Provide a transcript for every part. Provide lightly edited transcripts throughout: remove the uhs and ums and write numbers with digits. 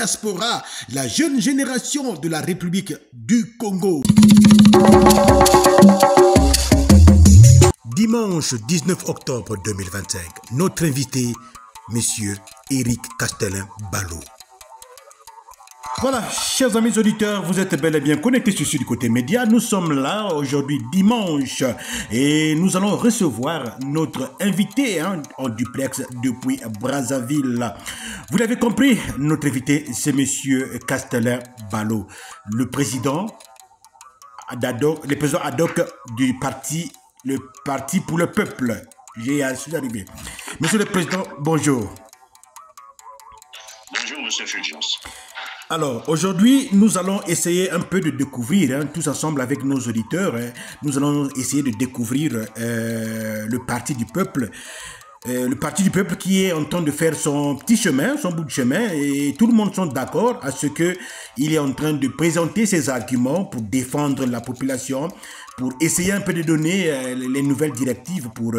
diaspora, la jeune génération de la République du Congo. Dimanche 19 octobre 2025, notre invité, Monsieur Éric Castelin-Ballot. Voilà, chers amis auditeurs, vous êtes bel et bien connectés sur du côté média. Nous sommes là aujourd'hui dimanche et nous allons recevoir notre invité en duplex depuis Brazzaville. Vous l'avez compris, notre invité c'est Monsieur Castelin-Ballot, le président ad hoc du parti, le Parti pour le Peuple. J'ai arrivé. Monsieur le Président, bonjour. Bonjour, Monsieur Fulgence. Alors, aujourd'hui, nous allons essayer un peu de découvrir, tous ensemble avec nos auditeurs, nous allons essayer de découvrir le Parti du Peuple. Le Parti du Peuple qui est en train de faire son petit chemin, son bout de chemin, et tout le monde sont d'accord à ce qu'il est en train de présenter ses arguments pour défendre la population, pour essayer un peu de donner les nouvelles directives pour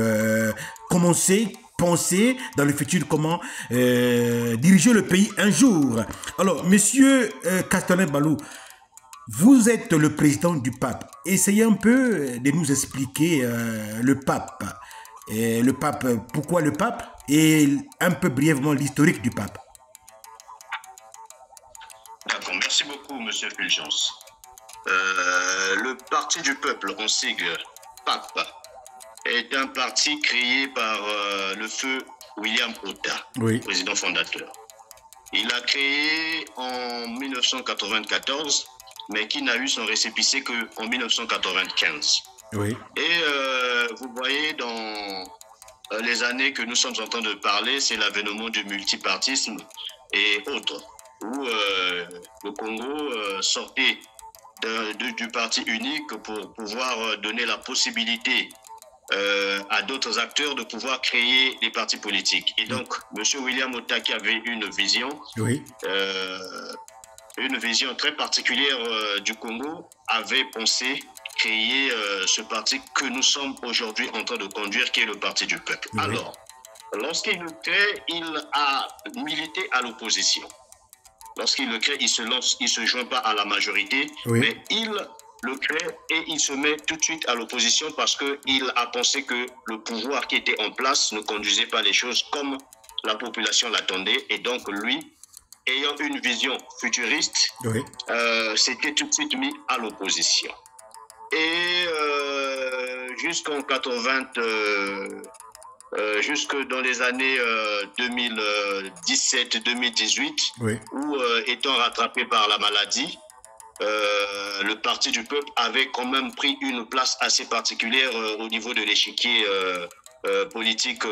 commencer penser dans le futur comment diriger le pays un jour. Alors, Monsieur Castelin-Ballot, vous êtes le président du pape. Essayez un peu de nous expliquer le pape. Le pape, pourquoi le pape et un peu brièvement l'historique du pape. D'accord, merci beaucoup, Monsieur Fulgence. Le Parti du Peuple, en sigle PAP, est un parti créé par le feu William Ota, oui, président fondateur. Il a créé en 1994, mais qui n'a eu son récépissé qu'en 1995. Oui. Et vous voyez, dans les années que nous sommes en train de parler, c'est l'avènement du multipartisme et autres, où le Congo sortait du parti unique pour pouvoir donner la possibilité à d'autres acteurs de pouvoir créer des partis politiques. Et donc, M. William Ota, qui avait une vision, oui, une vision très particulière du Congo, avait pensé créer ce parti que nous sommes aujourd'hui en train de conduire, qui est le Parti du Peuple. Oui. Alors, lorsqu'il le crée, il a milité à l'opposition. Lorsqu'il le crée, il se joint pas à la majorité, oui, mais il le crée et il se met tout de suite à l'opposition parce qu'il a pensé que le pouvoir qui était en place ne conduisait pas les choses comme la population l'attendait. Et donc lui, ayant une vision futuriste, oui, s'était tout de suite mis à l'opposition. Et jusqu'en 80, jusque dans les années 2017-2018, oui, où étant rattrapé par la maladie, le Parti du Peuple avait quand même pris une place assez particulière au niveau de l'échiquier politique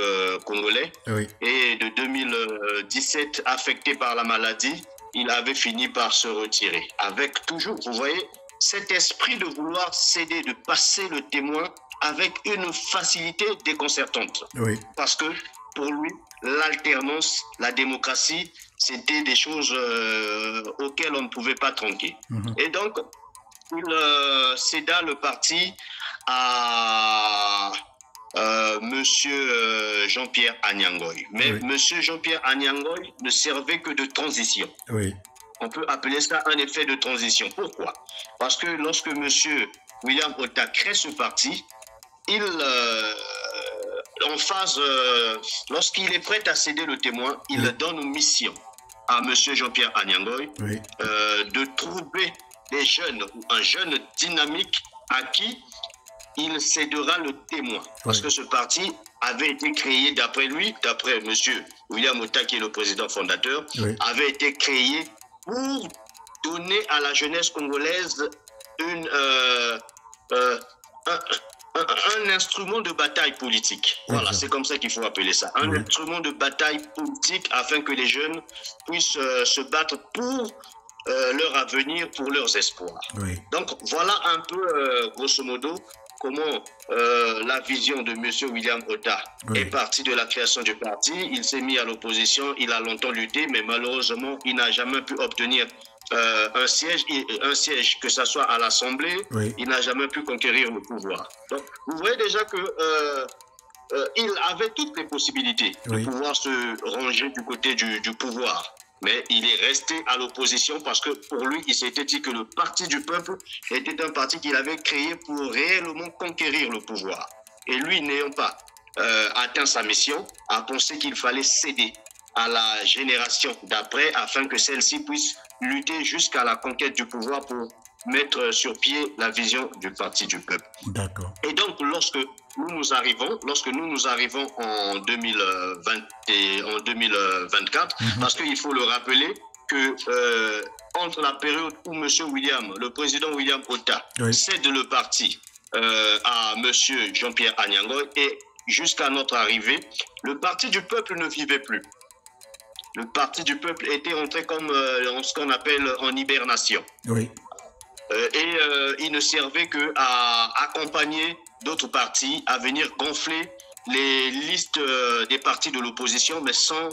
congolais. Oui. Et de 2017, affecté par la maladie, il avait fini par se retirer. Avec toujours, vous voyez, cet esprit de vouloir céder, de passer le témoin avec une facilité déconcertante. Oui. Parce que pour lui, l'alternance, la démocratie, c'était des choses auxquelles on ne pouvait pas tronquer. Et donc, il céda le parti à Monsieur Jean-Pierre Anyangoy. Mais oui, Monsieur Jean-Pierre Anyangoy ne servait que de transition. Oui. On peut appeler ça un effet de transition. Pourquoi? Parce que lorsque Monsieur William Ota crée ce parti, il, en phase, lorsqu'il est prêt à céder le témoin, il donne mission à M. Jean-Pierre Anyangoy, oui, de trouver des jeunes ou un jeune dynamique à qui il cédera le témoin. Parce oui, que ce parti avait été créé, d'après lui, d'après M. William Ota, qui est le président fondateur, oui, avait été créé pour donner à la jeunesse congolaise un instrument de bataille politique. Voilà, c'est comme ça qu'il faut appeler ça. Un instrument de bataille politique afin que les jeunes puissent se battre pour leur avenir, pour leurs espoirs. Oui. Donc, voilà un peu, grosso modo, comment la vision de M. William Ota est partie de la création du parti. Il s'est mis à l'opposition, il a longtemps lutté, mais malheureusement, il n'a jamais pu obtenir un siège, que ce soit à l'Assemblée, il n'a jamais pu conquérir le pouvoir. Donc, vous voyez déjà que il avait toutes les possibilités de pouvoir se ranger du côté du pouvoir. mais il est resté à l'opposition parce que pour lui, il s'était dit que le Parti du peuple était un parti qu'il avait créé pour réellement conquérir le pouvoir. Et lui, n'ayant pas atteint sa mission, a pensé qu'il fallait céder à la génération d'après afin que celle-ci puisse lutter jusqu'à la conquête du pouvoir pour mettre sur pied la vision du Parti du peuple. D'accord. Et donc, lorsque nous nous arrivons en 2020 et en 2024, parce qu'il faut le rappeler que entre la période où le président William Otta cède le parti à M. Jean-Pierre Agnangoy et jusqu'à notre arrivée, le Parti du peuple ne vivait plus. Le Parti du peuple était entré comme ce qu'on appelle en hibernation. Oui. Il ne servait qu'à accompagner d'autres partis, à venir gonfler les listes des partis de l'opposition, mais sans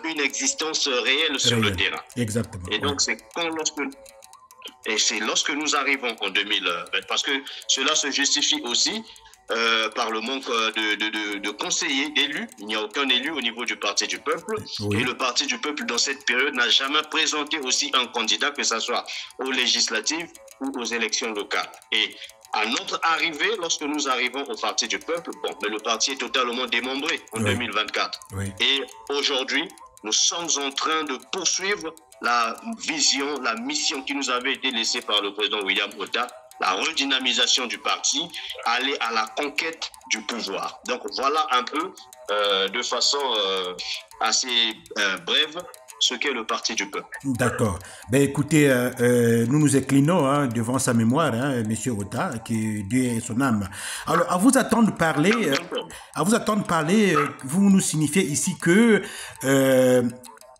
une existence réelle sur le terrain. Exactement. Et donc, c'est lorsque nous arrivons en 2020, parce que cela se justifie aussi par le manque de conseillers, d'élus. Il n'y a aucun élu au niveau du Parti du peuple. Oui. Et le Parti du peuple, dans cette période, n'a jamais présenté aussi un candidat, que ce soit aux législatives ou aux élections locales. Et à notre arrivée, lorsque nous arrivons au Parti du peuple, mais le parti est totalement démembré en 2024. Oui. Et aujourd'hui, nous sommes en train de poursuivre la vision, la mission qui nous avait été laissée par le président William Otta, la redynamisation du parti, aller à la conquête du pouvoir. Donc voilà un peu, de façon assez brève, ce qu'est le Parti du peuple. D'accord. Ben écoutez, nous nous inclinons devant sa mémoire, Monsieur Otta, que Dieu ait son âme. Alors, à vous attendre parler, vous nous signifiez ici que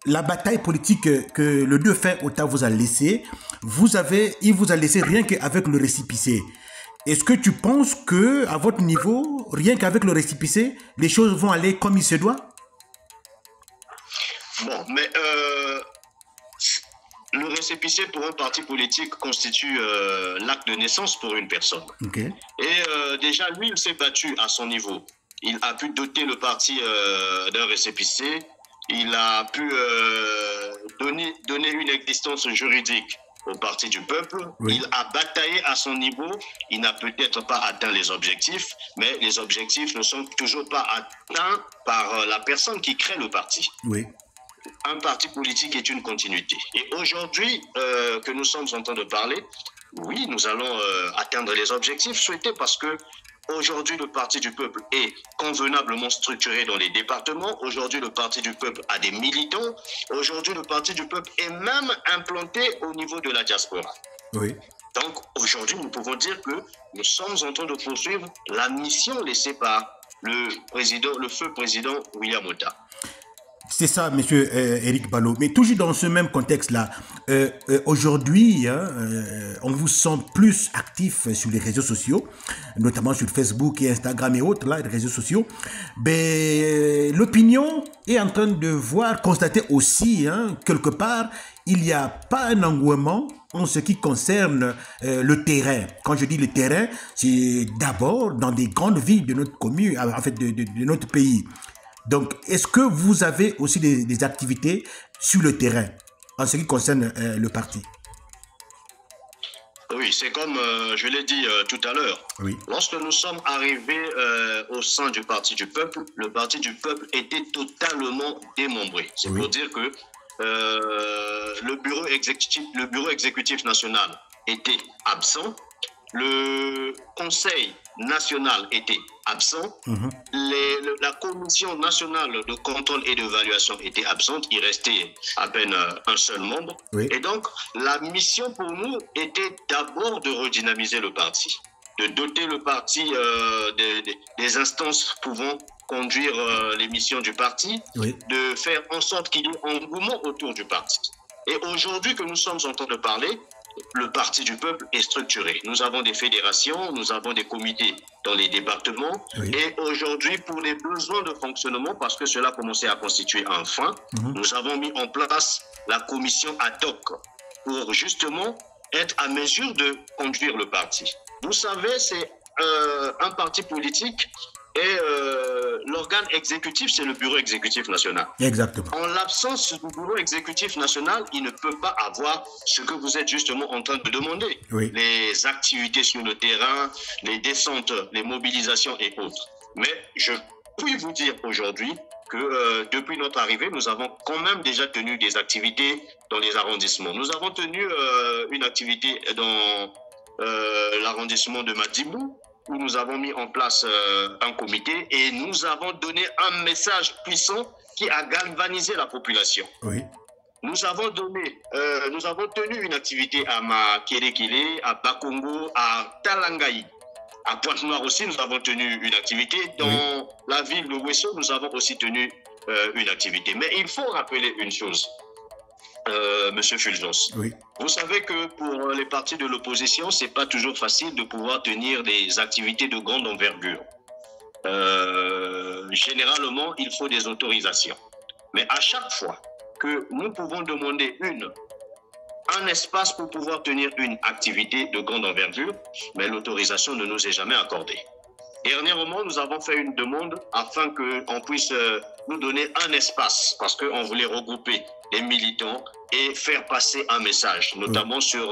la bataille politique que le défunt Otta vous a laissée, il vous a laissé rien qu'avec le récépissé. Est-ce que tu penses que, à votre niveau, rien qu'avec le récépissé, les choses vont aller comme il se doit? Bon, mais le récépissé pour un parti politique constitue l'acte de naissance pour une personne. Okay. Et déjà, lui, il s'est battu à son niveau. Il a pu doter le parti d'un récépissé. Il a pu donner une existence juridique au Parti du peuple. Oui. Il a bataillé à son niveau. Il n'a peut-être pas atteint les objectifs, mais les objectifs ne sont toujours pas atteints par la personne qui crée le parti. Oui. Un parti politique est une continuité. Et aujourd'hui que nous sommes en train de parler, oui, nous allons atteindre les objectifs souhaités parce que aujourd'hui, le Parti du peuple est convenablement structuré dans les départements. Aujourd'hui, le Parti du peuple a des militants. Aujourd'hui, le Parti du peuple est même implanté au niveau de la diaspora. Oui. Donc, aujourd'hui, nous pouvons dire que nous sommes en train de poursuivre la mission laissée par le feu président William Otta. C'est ça, monsieur Éric Ballot. Mais toujours dans ce même contexte-là, aujourd'hui, on vous sent plus actif sur les réseaux sociaux, notamment sur Facebook et Instagram et autres, là, les réseaux sociaux. L'opinion est en train de constater aussi, quelque part, il n'y a pas un engouement en ce qui concerne le terrain. Quand je dis le terrain, c'est d'abord dans des grandes villes de notre commune, en fait, de notre pays. Donc, est-ce que vous avez aussi des activités sur le terrain en ce qui concerne le parti? Oui, c'est comme je l'ai dit tout à l'heure. Oui. Lorsque nous sommes arrivés au sein du Parti du peuple, le Parti du peuple était totalement démembré. C'est pour dire que le bureau exécutif national était absent. Le Conseil national était absent. La Commission nationale de contrôle et d'évaluation était absente. Il restait à peine un seul membre. Oui. Et donc, la mission pour nous était d'abord de redynamiser le parti, de doter le parti des instances pouvant conduire les missions du parti, de faire en sorte qu'il y ait un engouement autour du parti. Et aujourd'hui que nous sommes en train de parler, le Parti du peuple est structuré. Nous avons des fédérations, nous avons des comités dans les départements. Et aujourd'hui, pour les besoins de fonctionnement, parce que cela commençait à constituer un frein, nous avons mis en place la commission ad hoc pour justement être à mesure de conduire le parti. Vous savez, c'est un parti politique Et l'organe exécutif, c'est le bureau exécutif national. Exactement. En l'absence du bureau exécutif national, il ne peut pas avoir ce que vous êtes justement en train de demander. Oui. Les activités sur le terrain, les descentes, les mobilisations et autres. Mais je puis vous dire aujourd'hui que depuis notre arrivée, nous avons quand même déjà tenu des activités dans les arrondissements. Nous avons tenu une activité dans l'arrondissement de Madibou, où nous avons mis en place un comité et nous avons donné un message puissant qui a galvanisé la population. Oui. Nous avons tenu une activité à Makerekele, à Bakongo, à Talangaï. À Pointe-Noire aussi, nous avons tenu une activité. Dans la ville de Ouesso, nous avons aussi tenu une activité. Mais il faut rappeler une chose, Monsieur Fulgence. Oui. Vous savez que pour les partis de l'opposition, ce n'est pas toujours facile de pouvoir tenir des activités de grande envergure. Généralement, il faut des autorisations. Mais à chaque fois que nous pouvons demander un espace pour pouvoir tenir une activité de grande envergure, mais l'autorisation ne nous est jamais accordée. Dernièrement, nous avons fait une demande afin qu'on puisse nous donner un espace, parce qu'on voulait regrouper les militants et faire passer un message, notamment sur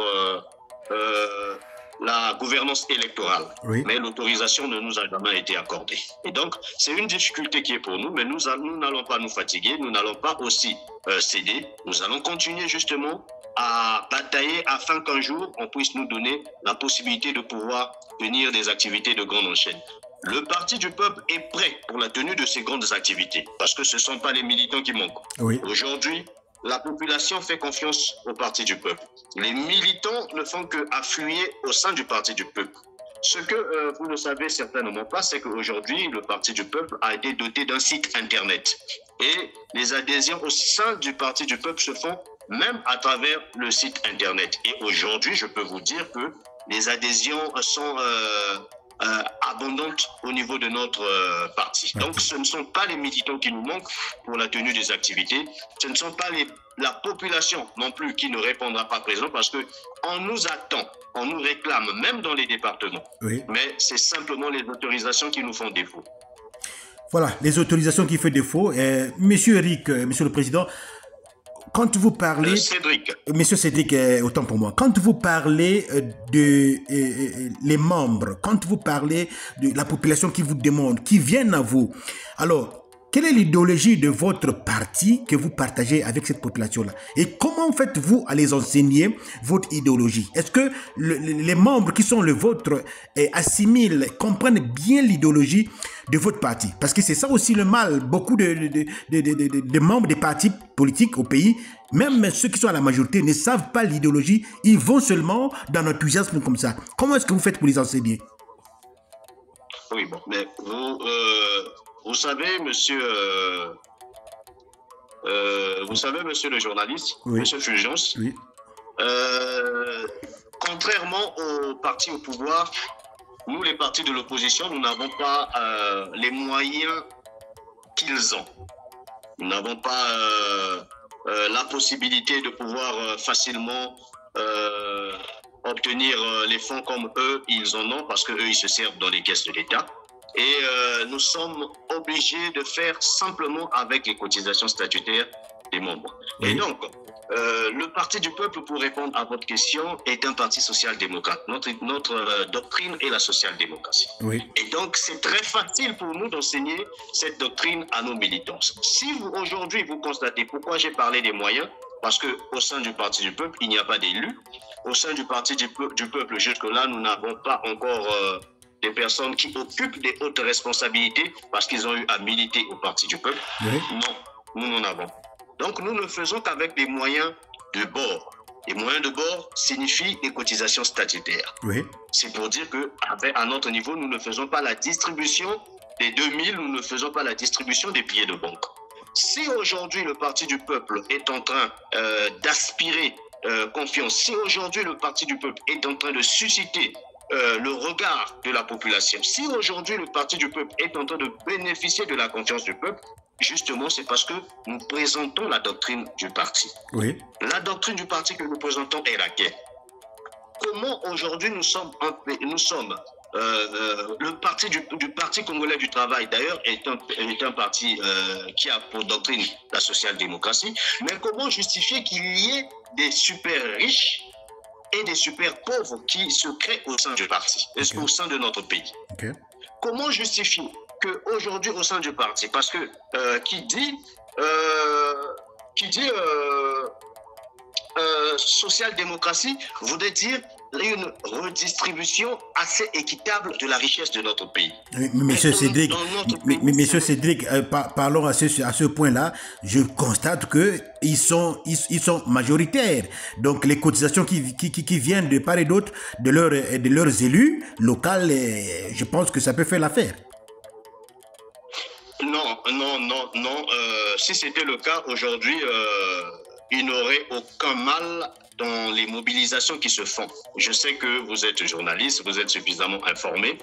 la gouvernance électorale. Oui. Mais l'autorisation ne nous a jamais été accordée. Et donc, c'est une difficulté qui est pour nous, mais nous n'allons pas nous fatiguer, nous n'allons pas aussi céder. Nous allons continuer justement à batailler afin qu'un jour, on puisse nous donner la possibilité de pouvoir tenir des activités de grande enchaîne. Le Parti du peuple est prêt pour la tenue de ces grandes activités, parce que ce ne sont pas les militants qui manquent. Oui. Aujourd'hui, la population fait confiance au Parti du peuple. Les militants ne font qu'affluer au sein du Parti du peuple. Ce que vous ne savez certainement pas, c'est qu'aujourd'hui, le Parti du peuple a été doté d'un site Internet. Et les adhésions au sein du Parti du peuple se font même à travers le site Internet. Et aujourd'hui, je peux vous dire que les adhésions sont abondantes au niveau de notre parti. Donc, ce ne sont pas les militants qui nous manquent pour la tenue des activités. Ce ne sont pas la population non plus qui ne répondra pas présent, parce qu'on nous attend, on nous réclame, même dans les départements. Oui. Mais c'est simplement les autorisations qui nous font défaut. Voilà, les autorisations qui font défaut. Monsieur Eric, Monsieur le Président, quand vous parlez... Cédric. Monsieur Cédric, autant pour moi. Quand vous parlez de les membres, quand vous parlez de la population qui vous demande, qui viennent à vous, alors, quelle est l'idéologie de votre parti que vous partagez avec cette population-là? Et comment faites-vous à les enseigner votre idéologie? Est-ce que les membres qui sont le vôtre assimilent, comprennent bien l'idéologie de votre parti? Parce que c'est ça aussi le mal. Beaucoup de membres des partis politiques au pays, même ceux qui sont à la majorité, ne savent pas l'idéologie. Ils vont seulement dans l'enthousiasme comme ça. Comment est-ce que vous faites pour les enseigner? Oui, bon, mais vous savez, monsieur le journaliste, oui. Monsieur Fulgence, oui. Contrairement aux partis au pouvoir, nous, les partis de l'opposition, nous n'avons pas les moyens qu'ils ont. Nous n'avons pas la possibilité de pouvoir facilement obtenir les fonds comme eux, ils en ont, parce qu'eux, ils se servent dans les caisses de l'État. Et nous sommes obligés de faire simplement avec les cotisations statutaires des membres. Oui. Et donc, le Parti du peuple, pour répondre à votre question, est un parti social-démocrate. Notre doctrine est la social-démocratie. Oui. Et donc, c'est très facile pour nous d'enseigner cette doctrine à nos militants. Si aujourd'hui, vous constatez pourquoi j'ai parlé des moyens, parce qu'au sein du Parti du peuple, il n'y a pas d'élus. Au sein du Parti du peuple, jusque-là, nous n'avons pas encore... des personnes qui occupent des hautes responsabilités parce qu'ils ont eu à militer au Parti du peuple. Oui. Non, nous n'en avons. Donc, nous ne faisons qu'avec des moyens de bord. Les moyens de bord signifient des cotisations statutaires. Oui. C'est pour dire qu'à notre niveau, nous ne faisons pas la distribution des 2000, nous ne faisons pas la distribution des billets de banque. Si aujourd'hui le Parti du peuple est en train d'aspirer confiance, si aujourd'hui le Parti du peuple est en train de susciter le regard de la population. Si aujourd'hui le Parti du peuple est en train de bénéficier de la confiance du peuple, justement c'est parce que nous présentons la doctrine du parti. Oui. La doctrine du parti que nous présentons est laquelle? Comment aujourd'hui nous sommes le parti du Parti congolais du travail, d'ailleurs, est un parti qui a pour doctrine la social-démocratie. Mais comment justifier qu'il y ait des super riches et des super pauvres qui se créent au sein du parti, au sein de notre pays? Comment justifier qu'aujourd'hui, au sein du parti, parce que qui dit social-démocratie voudrait dire une redistribution assez équitable de la richesse de notre pays. Monsieur Cédric, Monsieur Cédric, parlons à ce point-là. Je constate qu'ils sont majoritaires. Donc les cotisations qui viennent de part et d'autre de leurs élus locaux, je pense que ça peut faire l'affaire. Non. Si c'était le cas aujourd'hui, il n'aurait aucun mal dans les mobilisations qui se font. Je sais que vous êtes journaliste, vous êtes suffisamment informé.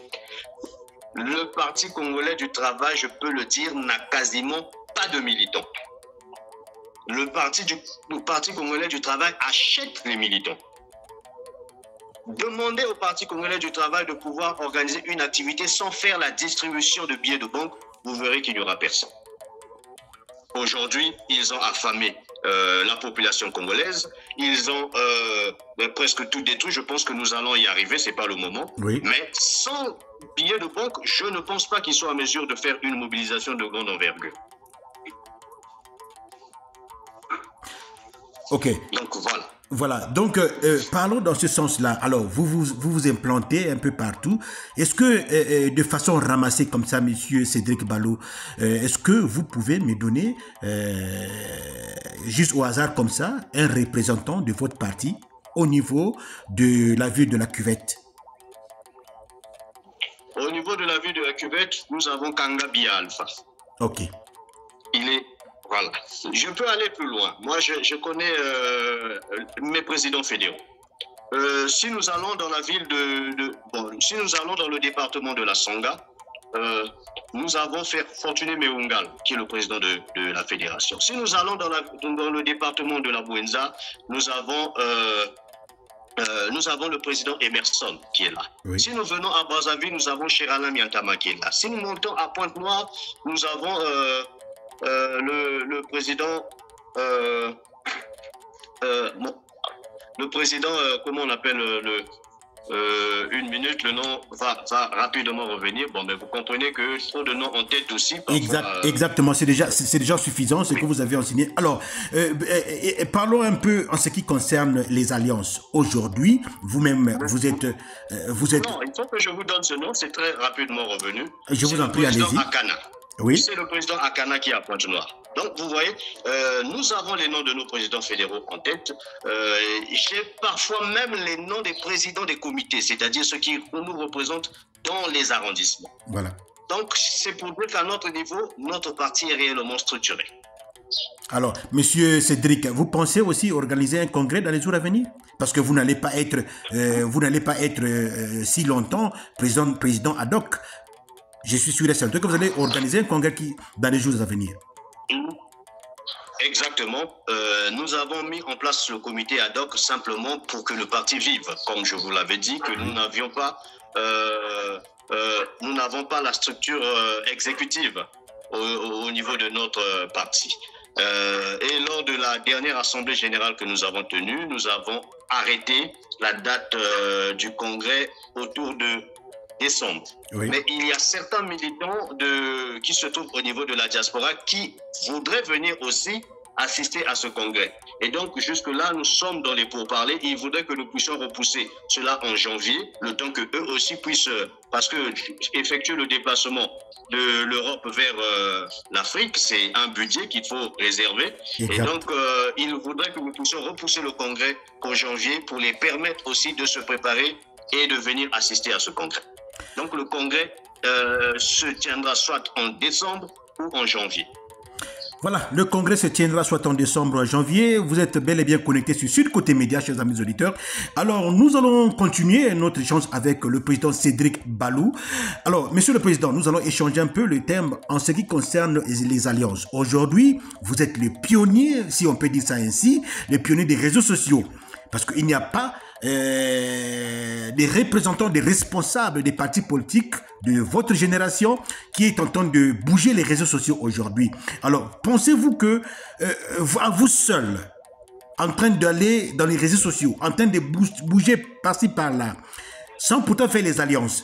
Le Parti congolais du travail, je peux le dire, n'a quasiment pas de militants. Le Parti congolais du travail achète les militants. Demandez au Parti congolais du travail de pouvoir organiser une activité sans faire la distribution de billets de banque, vous verrez qu'il n'y aura personne. Aujourd'hui, ils ont affamé la population congolaise. Ils ont presque tout détruit. Je pense que nous allons y arriver, ce n'est pas le moment. Oui. Mais sans billets de banque, je ne pense pas qu'ils soient en mesure de faire une mobilisation de grande envergure. Ok. Donc voilà. Voilà, donc parlons dans ce sens-là. Alors, vous implantez un peu partout. Est-ce que, de façon ramassée comme ça, monsieur Cédric Ballot, est-ce que vous pouvez me donner, juste au hasard comme ça, un représentant de votre parti au niveau de la ville de la Cuvette? Au niveau de la ville de la Cuvette, nous avons Kanga Bia Alpha. Ok. Il est... Voilà. Je peux aller plus loin. Moi, je connais mes présidents fédéraux. Si nous allons dans la ville si nous allons dans le département de la Songa, nous avons Fortuné Meungal, qui est le président de la fédération. Si nous allons dans le département de la Bouenza, nous avons le président Emerson qui est là. Oui. Si nous venons à Brazzaville, nous avons Chéralin Miantama qui est là. Si nous montons à Pointe-Noire, nous avons le président, comment on appelle une minute, le nom va rapidement revenir. Bon, mais vous comprenez que trop de noms en tête aussi. Parfois, exactement, c'est déjà suffisant ce que vous avez enseigné. Alors, parlons un peu en ce qui concerne les alliances. Aujourd'hui, vous-même, vous êtes... Non, il faut que je vous donne ce nom, c'est très rapidement revenu. Je vous en prie, allez-y. Oui. C'est le président Akana qui est à Pointe-Noire. Donc, vous voyez, nous avons les noms de nos présidents fédéraux en tête. J'ai parfois même les noms des présidents des comités, c'est-à-dire ceux qui nous représentent dans les arrondissements. Voilà. Donc, c'est pour dire qu'à notre niveau, notre parti est réellement structuré. Alors, monsieur Cédric, vous pensez aussi organiser un congrès dans les jours à venir? Parce que vous n'allez pas être, si longtemps président ad hoc. Je suis sûr et certain que vous allez organiser un congrès dans les jours à venir. Exactement. Nous avons mis en place le comité ad hoc simplement pour que le parti vive. Comme je vous l'avais dit, que nous n'avons pas la structure exécutive au niveau de notre parti. Et lors de la dernière assemblée générale que nous avons tenue, nous avons arrêté la date du congrès autour de décembre. Oui. Mais il y a certains militants qui se trouvent au niveau de la diaspora qui voudraient venir aussi assister à ce congrès. Et donc, jusque-là, nous sommes dans les pourparlers. Ils voudraient que nous puissions repousser cela en janvier, le temps que eux aussi puissent, parce que effectuer le déplacement de l'Europe vers l'Afrique, c'est un budget qu'il faut réserver. Exact. Et donc, ils voudraient que nous puissions repousser le congrès en janvier pour les permettre aussi de se préparer et de venir assister à ce congrès. Donc le congrès se tiendra soit en décembre ou en janvier. Voilà, le congrès se tiendra soit en décembre ou en janvier. Vous êtes bel et bien connectés sur Sud Côté Média, chers amis auditeurs. Alors, nous allons continuer notre échange avec le président Cédric Ballot. Alors, monsieur le président, nous allons échanger un peu le thème en ce qui concerne les alliances. Aujourd'hui, vous êtes le pionnier, si on peut dire ça ainsi, le pionnier des réseaux sociaux. Parce qu'il n'y a pas des représentants, des responsables des partis politiques de votre génération qui est en train de bouger les réseaux sociaux aujourd'hui. Alors, pensez-vous que à vous seul, en train d'aller dans les réseaux sociaux, en train de bouger par-ci par-là, sans pourtant faire les alliances,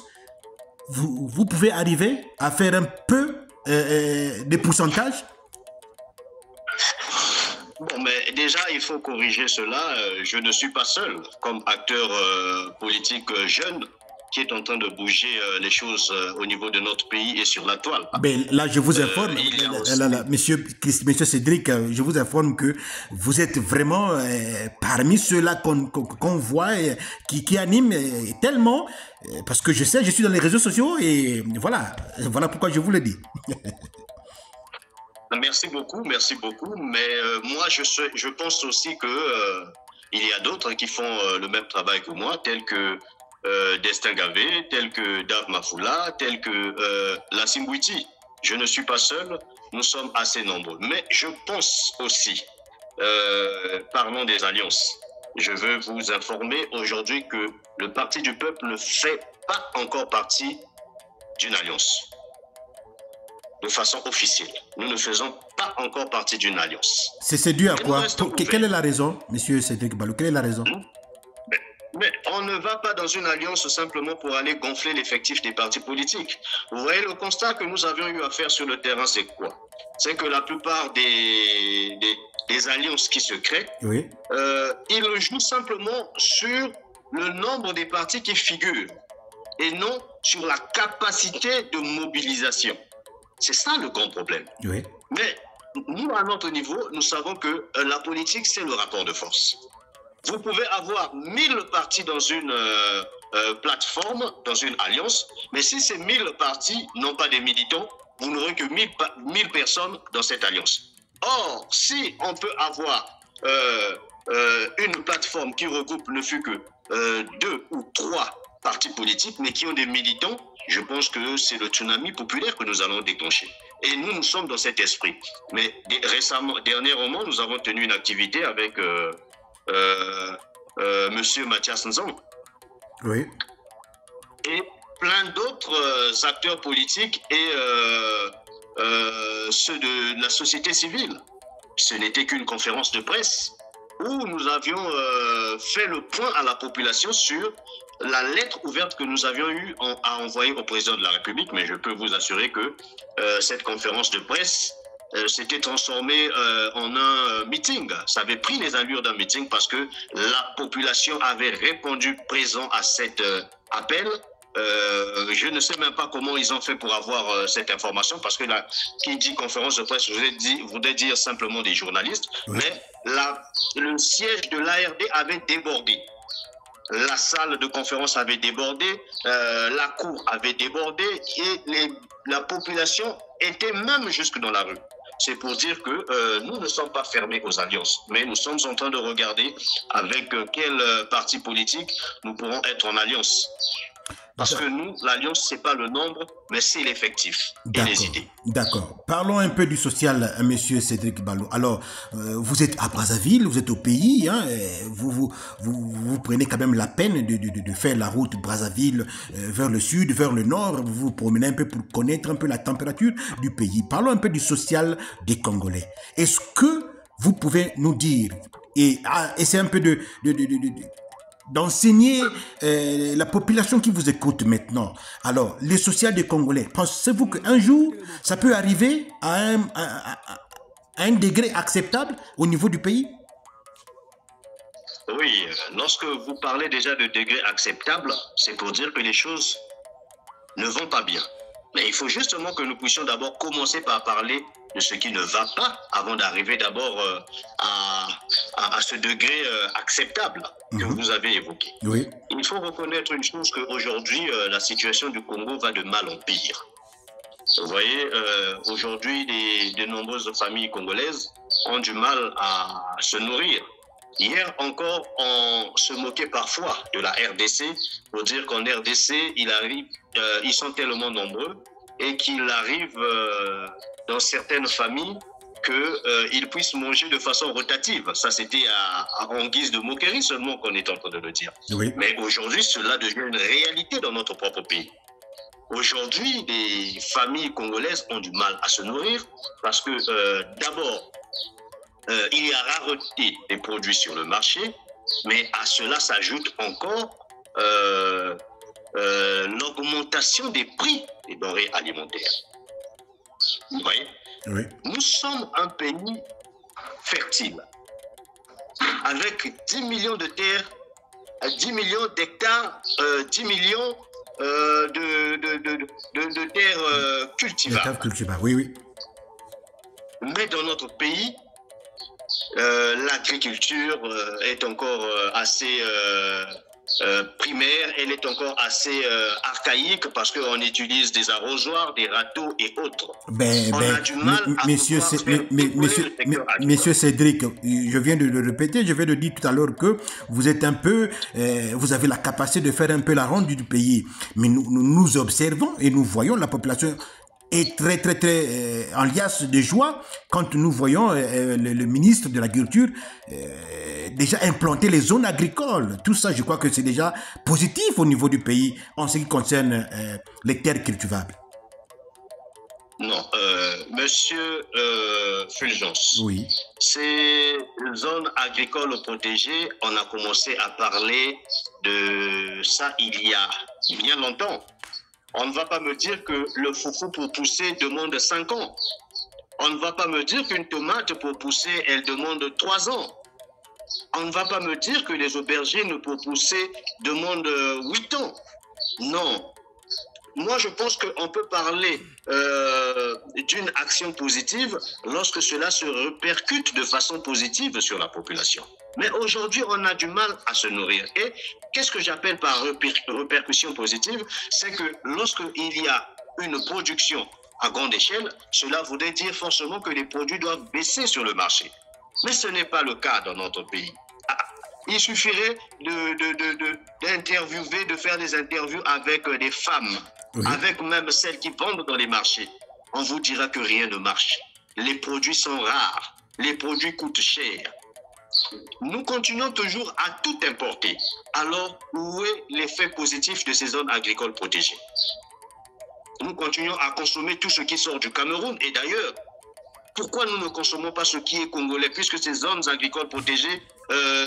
vous pouvez arriver à faire un peu des pourcentages? Bon, mais déjà, il faut corriger cela. Je ne suis pas seul comme acteur politique jeune qui est en train de bouger les choses au niveau de notre pays et sur la toile. Ben, là, je vous informe, monsieur Cédric, je vous informe que vous êtes vraiment parmi ceux-là qu'on voit, qui animent tellement, parce que je sais, je suis dans les réseaux sociaux et voilà pourquoi je vous le dis. Merci beaucoup, mais moi, je pense aussi que il y a d'autres qui font le même travail que moi, tels que Destin Gavé, tel que Dave Mafoula, tel que Lassim Bouiti. Je ne suis pas seul, nous sommes assez nombreux. Mais je pense aussi, parlons des alliances, je veux vous informer aujourd'hui que le Parti du Peuple ne fait pas encore partie d'une alliance. De façon officielle. Nous ne faisons pas encore partie d'une alliance. C'est dû à quoi? Quelle est la raison, monsieur Cédric Ballot? Quelle est la raison? Mais on ne va pas dans une alliance simplement pour aller gonfler l'effectif des partis politiques. Vous voyez, le constat que nous avions eu à faire sur le terrain, c'est quoi? C'est que la plupart des alliances qui se créent, oui, ils jouent simplement sur le nombre des partis qui figurent et non sur la capacité de mobilisation. C'est ça le grand problème. Oui. Mais nous, à notre niveau, nous savons que la politique, c'est le rapport de force. Vous pouvez avoir 1000 partis dans une plateforme, dans une alliance, mais si ces 1000 partis n'ont pas des militants, vous n'aurez que 1000 personnes dans cette alliance. Or, si on peut avoir une plateforme qui regroupe ne fût que 2 ou 3 partis politiques, mais qui ont des militants, je pense que c'est le tsunami populaire que nous allons déclencher. Et nous sommes dans cet esprit. Mais dernièrement, nous avons tenu une activité avec monsieur Mathias Nzong. Oui. Et plein d'autres acteurs politiques et ceux de la société civile. Ce n'était qu'une conférence de presse où nous avions fait le point à la population sur la lettre ouverte que nous avions eu à envoyer au président de la République, mais je peux vous assurer que cette conférence de presse s'était transformée en un meeting. Ça avait pris les allures d'un meeting parce que la population avait répondu présent à cet appel. Je ne sais même pas comment ils ont fait pour avoir cette information, parce que là, qui dit conférence de presse voudrait dire simplement des journalistes, oui, mais le siège de l'ARD avait débordé. La salle de conférence avait débordé, la cour avait débordé et la population était même jusque dans la rue. C'est pour dire que nous ne sommes pas fermés aux alliances, mais nous sommes en train de regarder avec quel parti politique nous pourrons être en alliance. Parce que nous, l'alliance, ce n'est pas le nombre, mais c'est l'effectif et les idées. D'accord. Parlons un peu du social, monsieur Cédric Ballot. Alors, vous êtes à Brazzaville, vous êtes au pays, hein, vous prenez quand même la peine de faire la route Brazzaville vers le sud, vers le nord, vous vous promenez un peu pour connaître un peu la température du pays. Parlons un peu du social des Congolais. Est-ce que vous pouvez nous dire, et c'est un peu d'enseigner la population qui vous écoute maintenant. Alors, le social des Congolais, pensez-vous qu'un jour, ça peut arriver à un degré acceptable au niveau du pays? Oui, lorsque vous parlez déjà de degré acceptable, c'est pour dire que les choses ne vont pas bien. Mais il faut justement que nous puissions d'abord commencer par parler de ce qui ne va pas avant d'arriver d'abord à ce degré acceptable que vous avez évoqué. Oui. Il faut reconnaître une chose, qu'aujourd'hui, la situation du Congo va de mal en pire. Vous voyez, aujourd'hui, de nombreuses familles congolaises ont du mal à se nourrir. Hier encore, on se moquait parfois de la RDC pour dire qu'en RDC, ils sont tellement nombreux et qu'il arrive dans certaines familles qu'ils puissent manger de façon rotative. Ça, c'était en guise de moquerie seulement qu'on est en train de le dire. Oui. Mais aujourd'hui, cela devient une réalité dans notre propre pays. Aujourd'hui, les familles congolaises ont du mal à se nourrir parce que d'abord, il y a rareté des produits sur le marché, mais à cela s'ajoute encore l'augmentation des prix des denrées alimentaires. Vous voyez? Oui. Nous sommes un pays fertile, avec 10 millions de terres, 10 millions d'hectares, 10 millions de terres cultivables. Terres cultivables, oui, oui. Mais dans notre pays, l'agriculture est encore assez primaire, elle est encore assez archaïque parce qu'on utilise des arrosoirs, des râteaux et autres. On a du mal à Monsieur Cédric, je viens de le répéter, je viens de dire tout à l'heure que vous êtes un peu, vous avez la capacité de faire un peu la ronde du pays. Mais nous observons et nous voyons la population est très en liasse de joie quand nous voyons le ministre de l'Agriculture déjà implanter les zones agricoles. Tout ça, je crois que c'est déjà positif au niveau du pays en ce qui concerne les terres cultivables. Non, monsieur Fulgence, oui. Ces zones agricoles protégées, on a commencé à parler de ça il y a bien longtemps. On ne va pas me dire que le foufou pour pousser demande 5 ans. On ne va pas me dire qu'une tomate pour pousser, elle demande 3 ans. On ne va pas me dire que les aubergines pour pousser demandent 8 ans. Non. Moi, je pense qu'on peut parler d'une action positive lorsque cela se répercute de façon positive sur la population. Mais aujourd'hui, on a du mal à se nourrir. Et qu'est-ce que j'appelle par répercussion positive? C'est que lorsqu'il y a une production à grande échelle, cela voudrait dire forcément que les produits doivent baisser sur le marché. Mais ce n'est pas le cas dans notre pays. Il suffirait d'interviewer, de faire des interviews avec des femmes, oui, avec même celles qui vendent dans les marchés. On vous dira que rien ne marche. Les produits sont rares, les produits coûtent cher. Nous continuons toujours à tout importer. Alors, où est l'effet positif de ces zones agricoles protégées? Nous continuons à consommer tout ce qui sort du Cameroun. Et d'ailleurs, pourquoi nous ne consommons pas ce qui est congolais, puisque ces zones agricoles protégées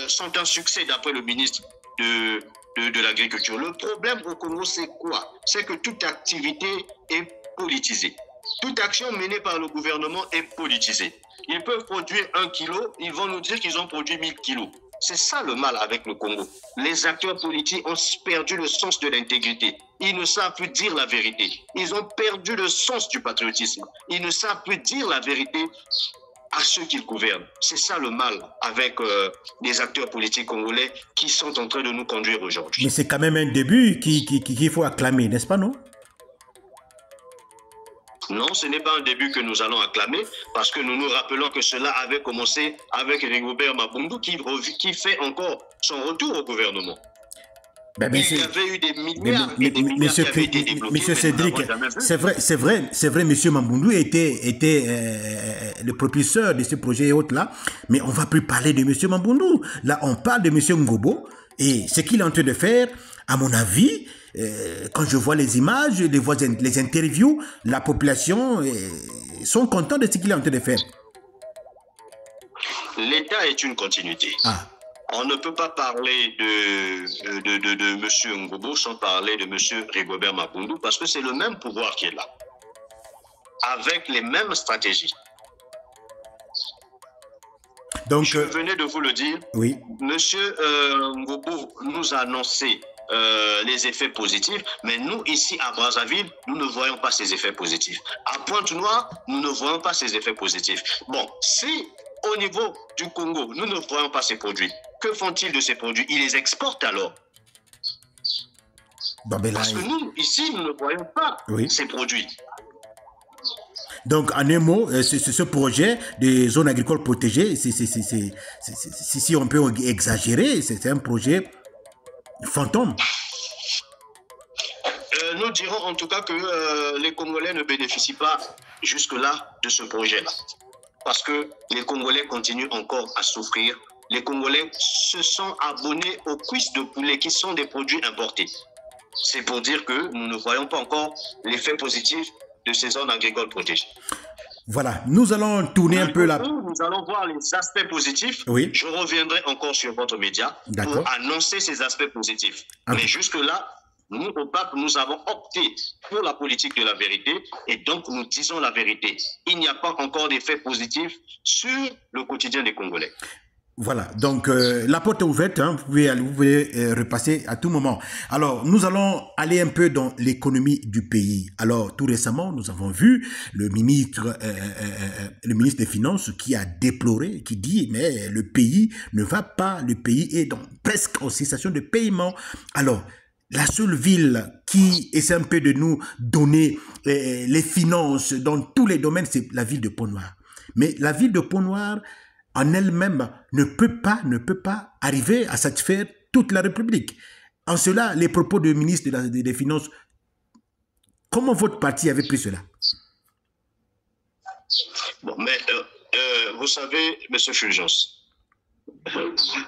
sont un succès d'après le ministre de l'Agriculture? Le problème au Congo, c'est quoi? C'est que toute activité est politisée. Toute action menée par le gouvernement est politisée. Ils peuvent produire 1 kilo, ils vont nous dire qu'ils ont produit 1000 kilos. C'est ça le mal avec le Congo. Les acteurs politiques ont perdu le sens de l'intégrité. Ils ne savent plus dire la vérité. Ils ont perdu le sens du patriotisme. Ils ne savent plus dire la vérité à ceux qu'ils gouvernent. C'est ça le mal avec les acteurs politiques congolais qui sont en train de nous conduire aujourd'hui. Mais c'est quand même un début qu'il faut acclamer, n'est-ce pas, non? Non, ce n'est pas un début que nous allons acclamer parce que nous nous rappelons que cela avait commencé avec Rigobert Mabundu qui fait encore son retour au gouvernement. Il y avait eu des milliards et des milliards qui avaient été débloqués. Monsieur Cédric, c'est vrai, monsieur Mabundu était le propulseur de ce projet et autres là, mais on ne va plus parler de monsieur Mabundu. Là, on parle de monsieur Ngobo et ce qu'il est en train de faire, à mon avis, quand je vois les images, les interviews, la population sont contents de ce qu'il est en train de faire. L'État est une continuité. On ne peut pas parler de M. Ngobo sans parler de M. Rigobert Mabundu parce que c'est le même pouvoir qui est là, avec les mêmes stratégies. Donc, je venais de vous le dire, oui. M. Ngobo nous a annoncé les effets positifs, mais nous, ici à Brazzaville, nous ne voyons pas ces effets positifs. À Pointe-Noire, nous ne voyons pas ces effets positifs. Bon, si au niveau du Congo, nous ne voyons pas ces produits, que font-ils de ces produits? Ils les exportent alors. Parce que nous, ici, nous ne voyons pas ces produits. Donc, en un mot, ce projet des zones agricoles protégées, si on peut exagérer, c'est un projet fantôme. Nous dirons en tout cas que les Congolais ne bénéficient pas jusque-là de ce projet-là. parce que les Congolais continuent encore à souffrir. Les Congolais se sont abonnés aux cuisses de poulet qui sont des produits importés. C'est pour dire que nous ne voyons pas encore l'effet positif de ces zones agricoles protégées. Voilà, nous allons tourner un peu là. Nous allons voir les aspects positifs. Oui. Je reviendrai encore sur votre média pour annoncer ces aspects positifs. Mais jusque-là, nous, au PAP, nous avons opté pour la politique de la vérité et donc nous disons la vérité. Il n'y a pas encore d'effet positif sur le quotidien des Congolais. Voilà, donc la porte est ouverte, hein, vous pouvez repasser à tout moment. Alors, nous allons aller un peu dans l'économie du pays. Alors, tout récemment, nous avons vu le ministre des Finances qui a déploré, qui dit, mais le pays ne va pas, le pays est donc presque en cessation de paiement. Alors, la seule ville qui essaie un peu de nous donner les finances dans tous les domaines, c'est la ville de Pont-Noir. Mais la ville de Pont-Noir, en elle-même, ne peut pas arriver à satisfaire toute la République. En cela, les propos du ministre des Finances, comment votre parti avait pris cela? Bon, mais vous savez, M. Fulgence,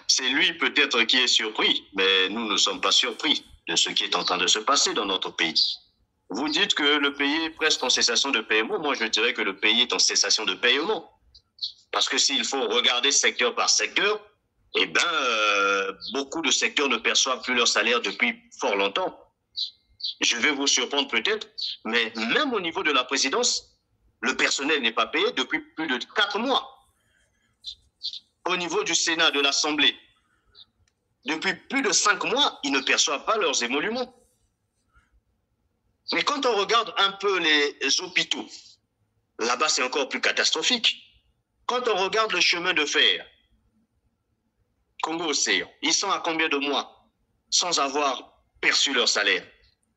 c'est lui peut-être qui est surpris, mais nous ne sommes pas surpris de ce qui est en train de se passer dans notre pays. Vous dites que le pays est presque en cessation de paiement. Moi, je dirais que le pays est en cessation de paiement. Parce que s'il faut regarder secteur par secteur, eh ben, beaucoup de secteurs ne perçoivent plus leur salaire depuis fort longtemps. Je vais vous surprendre peut-être, mais même au niveau de la présidence, le personnel n'est pas payé depuis plus de 4 mois. Au niveau du Sénat, de l'Assemblée, depuis plus de 5 mois, ils ne perçoivent pas leurs émoluments. Mais quand on regarde un peu les hôpitaux, là-bas c'est encore plus catastrophique. Quand on regarde le chemin de fer, Congo-Océan, ils sont à combien de mois sans avoir perçu leur salaire?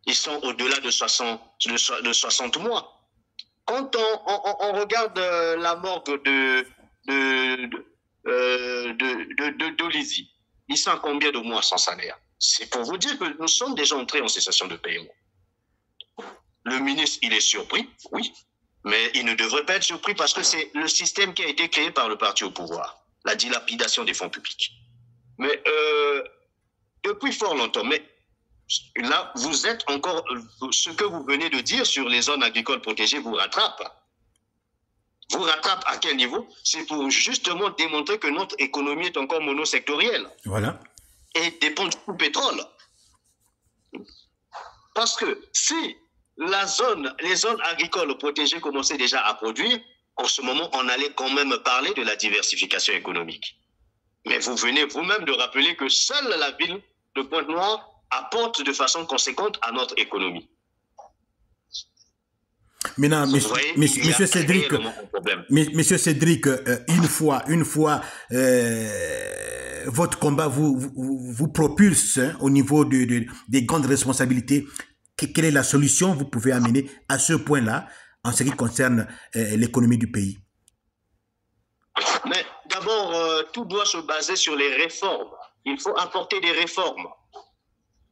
Ils sont au-delà de 60 mois. Quand on regarde la morgue d'Olizy, ils sont à combien de mois sans salaire? C'est pour vous dire que nous sommes déjà entrés en cessation de paiement. Le ministre, il est surpris, oui. Mais il ne devrait pas être surpris parce que c'est le système qui a été créé par le parti au pouvoir. La dilapidation des fonds publics. Mais depuis fort longtemps, mais là, vous êtes encore... Ce que vous venez de dire sur les zones agricoles protégées vous rattrape. Vous rattrape à quel niveau? C'est pour justement démontrer que notre économie est encore monosectorielle. Voilà. Et dépend du pétrole. Parce que si... les zones agricoles protégées commençaient déjà à produire, en ce moment, on allait quand même parler de la diversification économique. Mais vous venez vous-même de rappeler que seule la ville de Pointe-Noire apporte de façon conséquente à notre économie. Maintenant, monsieur Cédric, une fois votre combat vous propulse au niveau des grandes responsabilités, quelle est la solution que vous pouvez amener à ce point-là en ce qui concerne l'économie du pays? Mais d'abord, tout doit se baser sur les réformes. Il faut apporter des réformes.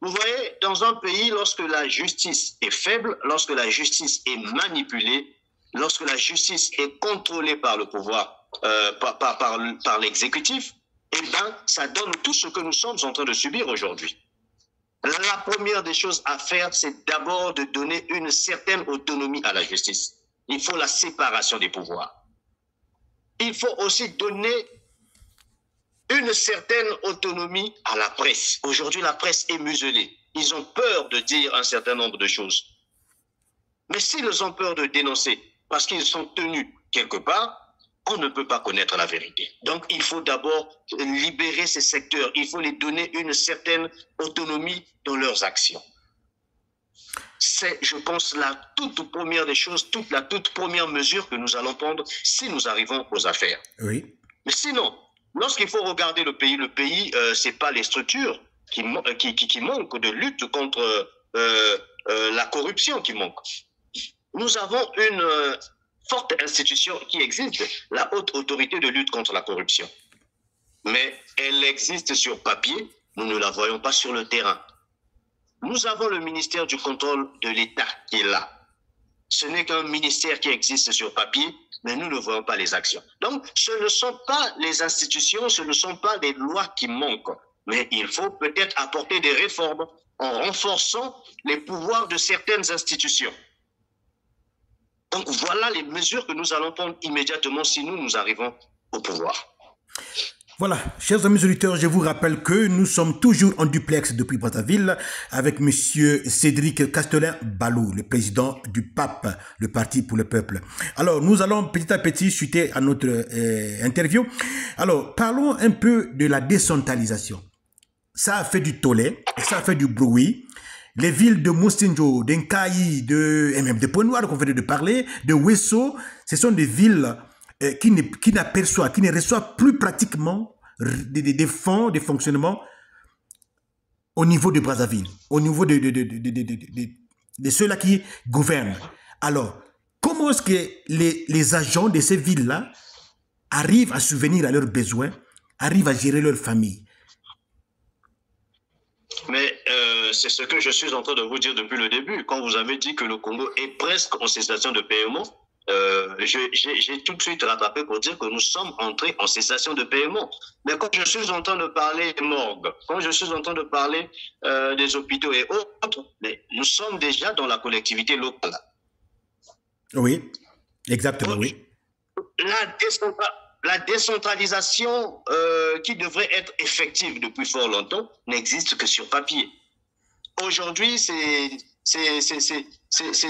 Vous voyez, dans un pays, lorsque la justice est faible, lorsque la justice est manipulée, lorsque la justice est contrôlée par le pouvoir, par l'exécutif, eh bien, ça donne tout ce que nous sommes en train de subir aujourd'hui. La première des choses à faire, c'est d'abord de donner une certaine autonomie à la justice. Il faut la séparation des pouvoirs. Il faut aussi donner une certaine autonomie à la presse. Aujourd'hui, la presse est muselée. Ils ont peur de dire un certain nombre de choses. Mais s'ils ont peur de dénoncer, parce qu'ils sont tenus quelque part, on ne peut pas connaître la vérité. Donc, il faut d'abord libérer ces secteurs. Il faut les donner une certaine autonomie dans leurs actions. C'est, je pense, la toute première des choses, la toute première mesure que nous allons prendre si nous arrivons aux affaires. Oui. Mais sinon, lorsqu'il faut regarder le pays, ce n'est pas les structures qui manquent de lutte contre la corruption qui manque. Nous avons une forte institution qui existe, la Haute Autorité de lutte contre la corruption. Mais elle existe sur papier, nous ne la voyons pas sur le terrain. Nous avons le ministère du contrôle de l'État qui est là. Ce n'est qu'un ministère qui existe sur papier, mais nous ne voyons pas les actions. Donc, ce ne sont pas les institutions, ce ne sont pas les lois qui manquent, mais il faut peut-être apporter des réformes en renforçant les pouvoirs de certaines institutions. Donc, voilà les mesures que nous allons prendre immédiatement si nous arrivons au pouvoir. Voilà, chers amis auditeurs, je vous rappelle que nous sommes toujours en duplex depuis Brazzaville avec monsieur Cédric Castelin-Balou, le président du PAP, le Parti pour le Peuple. Alors, nous allons petit à petit chuter à notre interview. Alors, parlons un peu de la décentralisation. Ça a fait du tollé, ça a fait du bruit. Les villes de Mostinjo, d'Nkayi, et même de Pointe-Noire qu'on venait de parler, de Wesso, ce sont des villes qui ne reçoivent plus pratiquement des fonds de fonctionnement au niveau de Brazzaville, au niveau de ceux-là qui gouvernent. Alors, comment est-ce que les agents de ces villes-là arrivent à subvenir à leurs besoins, arrivent à gérer leur famille? Mais c'est ce que je suis en train de vous dire depuis le début. Quand vous avez dit que le Congo est presque en cessation de paiement, j'ai tout de suite rattrapé pour dire que nous sommes entrés en cessation de paiement. Mais quand je suis en train de parler des morgues, quand je suis en train de parler des hôpitaux et autres, mais nous sommes déjà dans la collectivité locale. Oui, exactement, oui. La décentralisation qui devrait être effective depuis fort longtemps n'existe que sur papier. Aujourd'hui, ces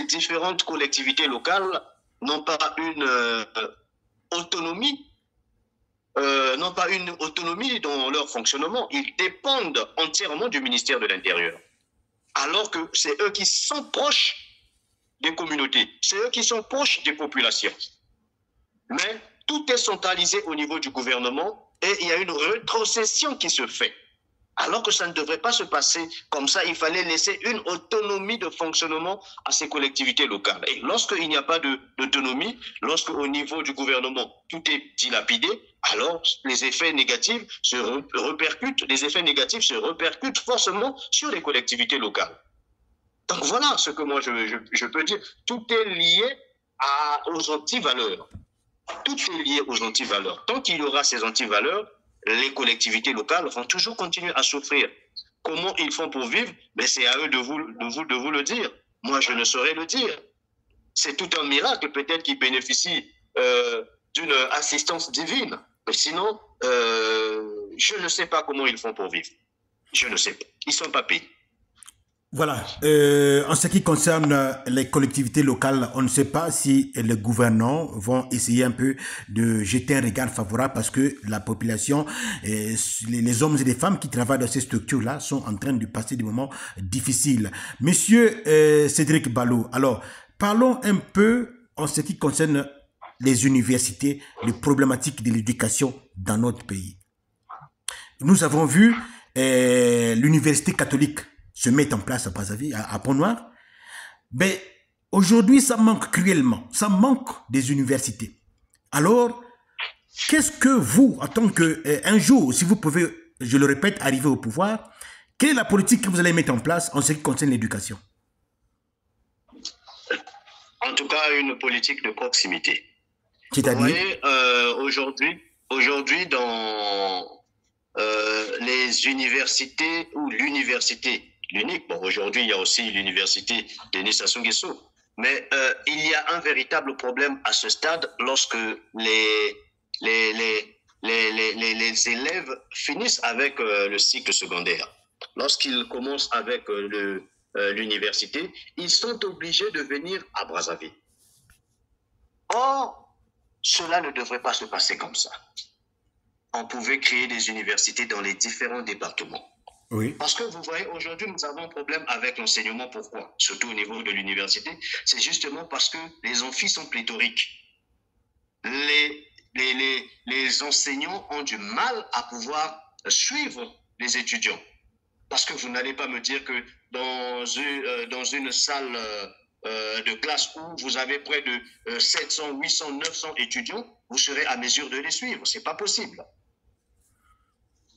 différentes collectivités locales n'ont pas une autonomie, dans leur fonctionnement. Ils dépendent entièrement du ministère de l'Intérieur. Alors que c'est eux qui sont proches des communautés, c'est eux qui sont proches des populations. Mais tout est centralisé au niveau du gouvernement et il y a une rétrocession qui se fait. Alors que ça ne devrait pas se passer comme ça, il fallait laisser une autonomie de fonctionnement à ces collectivités locales. Et lorsqu'il n'y a pas d'autonomie, lorsque au niveau du gouvernement tout est dilapidé, alors les effets négatifs se répercutent forcément sur les collectivités locales. Donc voilà ce que moi je peux dire. Tout est lié aux antivaleurs. Tout est lié aux antivaleurs. Tant qu'il y aura ces antivaleurs, les collectivités locales vont toujours continuer à souffrir. Comment ils font pour vivre? Mais c'est à eux de vous le dire. Moi, je ne saurais le dire. C'est tout un miracle peut-être qu'ils bénéficient d'une assistance divine. Mais sinon, je ne sais pas comment ils font pour vivre. Je ne sais pas. Ils ne sont pas payés. Voilà. En ce qui concerne les collectivités locales, on ne sait pas si les gouvernants vont essayer un peu de jeter un regard favorable parce que la population, les hommes et les femmes qui travaillent dans ces structures-là sont en train de passer des moments difficiles. Monsieur Cédric Balou, alors parlons un peu en ce qui concerne les universités, les problématiques de l'éducation dans notre pays. Nous avons vu l'université catholique se mettre en place à Brazzaville, à Pointe-Noire. Mais aujourd'hui, ça manque cruellement. Ça manque des universités. Alors, qu'est-ce que vous, en tant qu'un jour, si vous pouvez, je le répète, arriver au pouvoir, quelle est la politique que vous allez mettre en place en ce qui concerne l'éducation? En tout cas, une politique de proximité. C'est-à-dire? Vous voyez, aujourd'hui, dans les universités ou l'université, l'unique, bon, aujourd'hui, il y a aussi l'université Denis Sassou Nguesso, mais il y a un véritable problème à ce stade lorsque les élèves finissent avec le cycle secondaire. Lorsqu'ils commencent avec l'université, ils sont obligés de venir à Brazzaville. Or, cela ne devrait pas se passer comme ça. On pouvait créer des universités dans les différents départements. Oui. Parce que vous voyez, aujourd'hui, nous avons un problème avec l'enseignement. Pourquoi? Surtout au niveau de l'université. C'est justement parce que les amphis sont pléthoriques. Les enseignants ont du mal à pouvoir suivre les étudiants. Parce que vous n'allez pas me dire que dans une salle de classe où vous avez près de 700, 800, 900 étudiants, vous serez à mesure de les suivre. Ce n'est pas possible.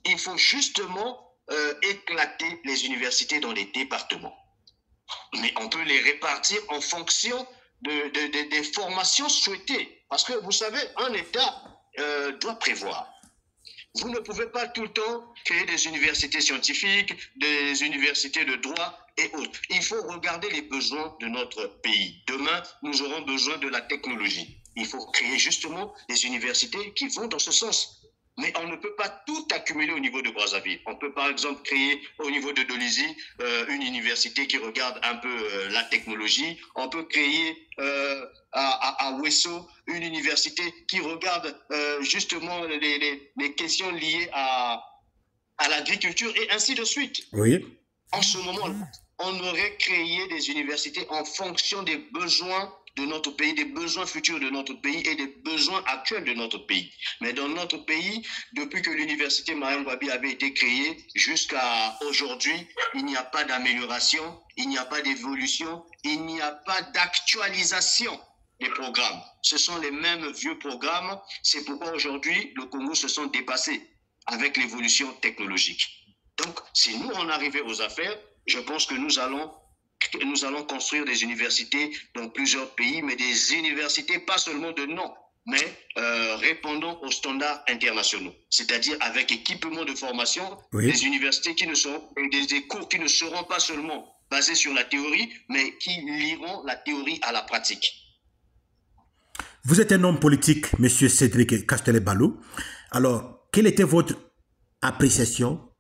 Il faut justement éclater les universités dans les départements. Mais on peut les répartir en fonction des formations souhaitées. Parce que vous savez, un État doit prévoir. Vous ne pouvez pas tout le temps créer des universités scientifiques, des universités de droit et autres. Il faut regarder les besoins de notre pays. Demain, nous aurons besoin de la technologie. Il faut créer justement des universités qui vont dans ce sens. Mais on ne peut pas tout accumuler au niveau de Brazzaville. On peut par exemple créer au niveau de Dolisie une université qui regarde un peu la technologie. On peut créer à Ouesso une université qui regarde justement les questions liées à l'agriculture et ainsi de suite. Oui. En ce moment-là, on aurait créé des universités en fonction des besoins de notre pays, des besoins futurs de notre pays et des besoins actuels de notre pays. Mais dans notre pays, depuis que l'université Mariam Wabi avait été créée jusqu'à aujourd'hui, il n'y a pas d'amélioration, il n'y a pas d'évolution, il n'y a pas d'actualisation des programmes. Ce sont les mêmes vieux programmes. C'est pourquoi aujourd'hui, le Congo se sent dépassé avec l'évolution technologique. Donc, si nous on arrivait aux affaires, je pense que nous allons construire des universités dans plusieurs pays, mais des universités pas seulement de nom, mais répondant aux standards internationaux, c'est-à-dire avec équipement de formation, oui. Des universités qui ne seront, des cours qui ne seront pas seulement basés sur la théorie, mais qui lieront la théorie à la pratique. Vous êtes un homme politique, M. Cédric Castelet-Ballo. Alors, quelle était votre appréciation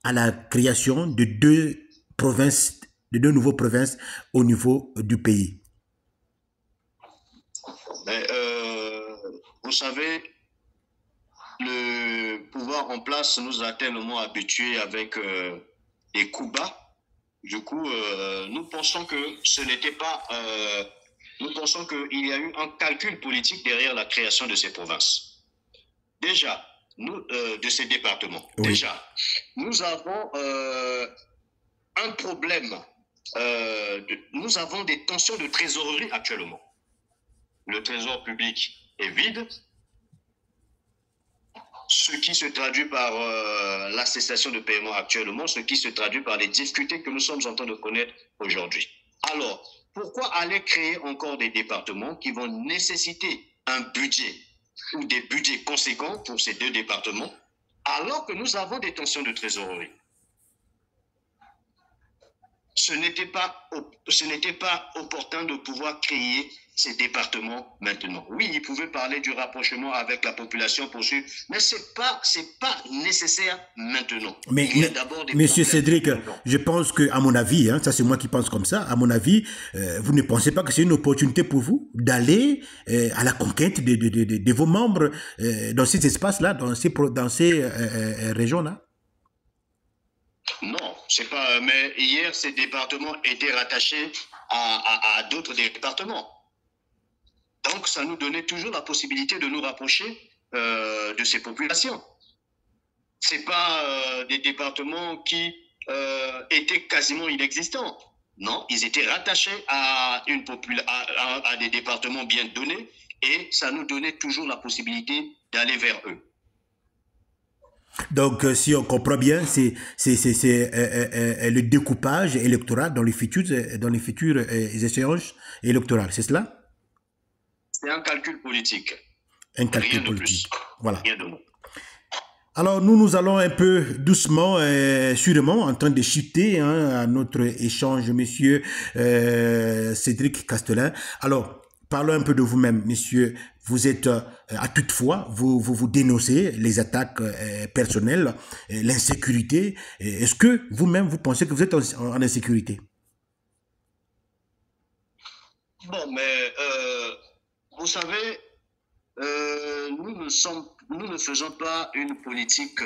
à la création de deux nouvelles provinces au niveau du pays? Vous savez, le pouvoir en place nous a tellement habitués avec les coups bas. Du coup, nous pensons que ce n'était pas... nous pensons qu'il y a eu un calcul politique derrière la création de ces provinces. Déjà, de ces départements. Oui. Déjà, nous avons un problème. Nous avons des tensions de trésorerie actuellement. Le trésor public est vide, ce qui se traduit par la cessation de paiement actuellement, ce qui se traduit par les difficultés que nous sommes en train de connaître aujourd'hui. Alors, pourquoi aller créer encore des départements qui vont nécessiter un budget ou des budgets conséquents pour ces deux départements, alors que nous avons des tensions de trésorerie? Ce n'était pas opportun de pouvoir créer ces départements maintenant. Oui, ils pouvaient parler du rapprochement avec la population poursuivre, mais c'est pas nécessaire maintenant. Mais Monsieur Cédric, je pense que, à mon avis, hein, ça c'est moi qui pense comme ça, à mon avis, vous ne pensez pas que c'est une opportunité pour vous d'aller à la conquête de vos membres dans ces espaces-là, dans ces régions-là? Non, c'est pas. Mais hier, ces départements étaient rattachés à d'autres départements. Donc, ça nous donnait toujours la possibilité de nous rapprocher de ces populations. C'est pas des départements qui étaient quasiment inexistants. Non, ils étaient rattachés à des départements bien donnés et ça nous donnait toujours la possibilité d'aller vers eux. Donc, si on comprend bien, c'est le découpage électoral dans les futurs échéances électorales, c'est cela? C'est un calcul politique. Un calcul politique. Voilà. Rien de moins. Alors, nous allons un peu doucement, sûrement, en train de chuter à notre échange, monsieur Cédric Castelet. Alors, parlons un peu de vous-même, monsieur. Vous êtes, à toutefois, vous dénoncez les attaques personnelles, l'insécurité. Est-ce que vous-même, vous pensez que vous êtes en insécurité? Bon, mais vous savez, nous ne faisons pas une politique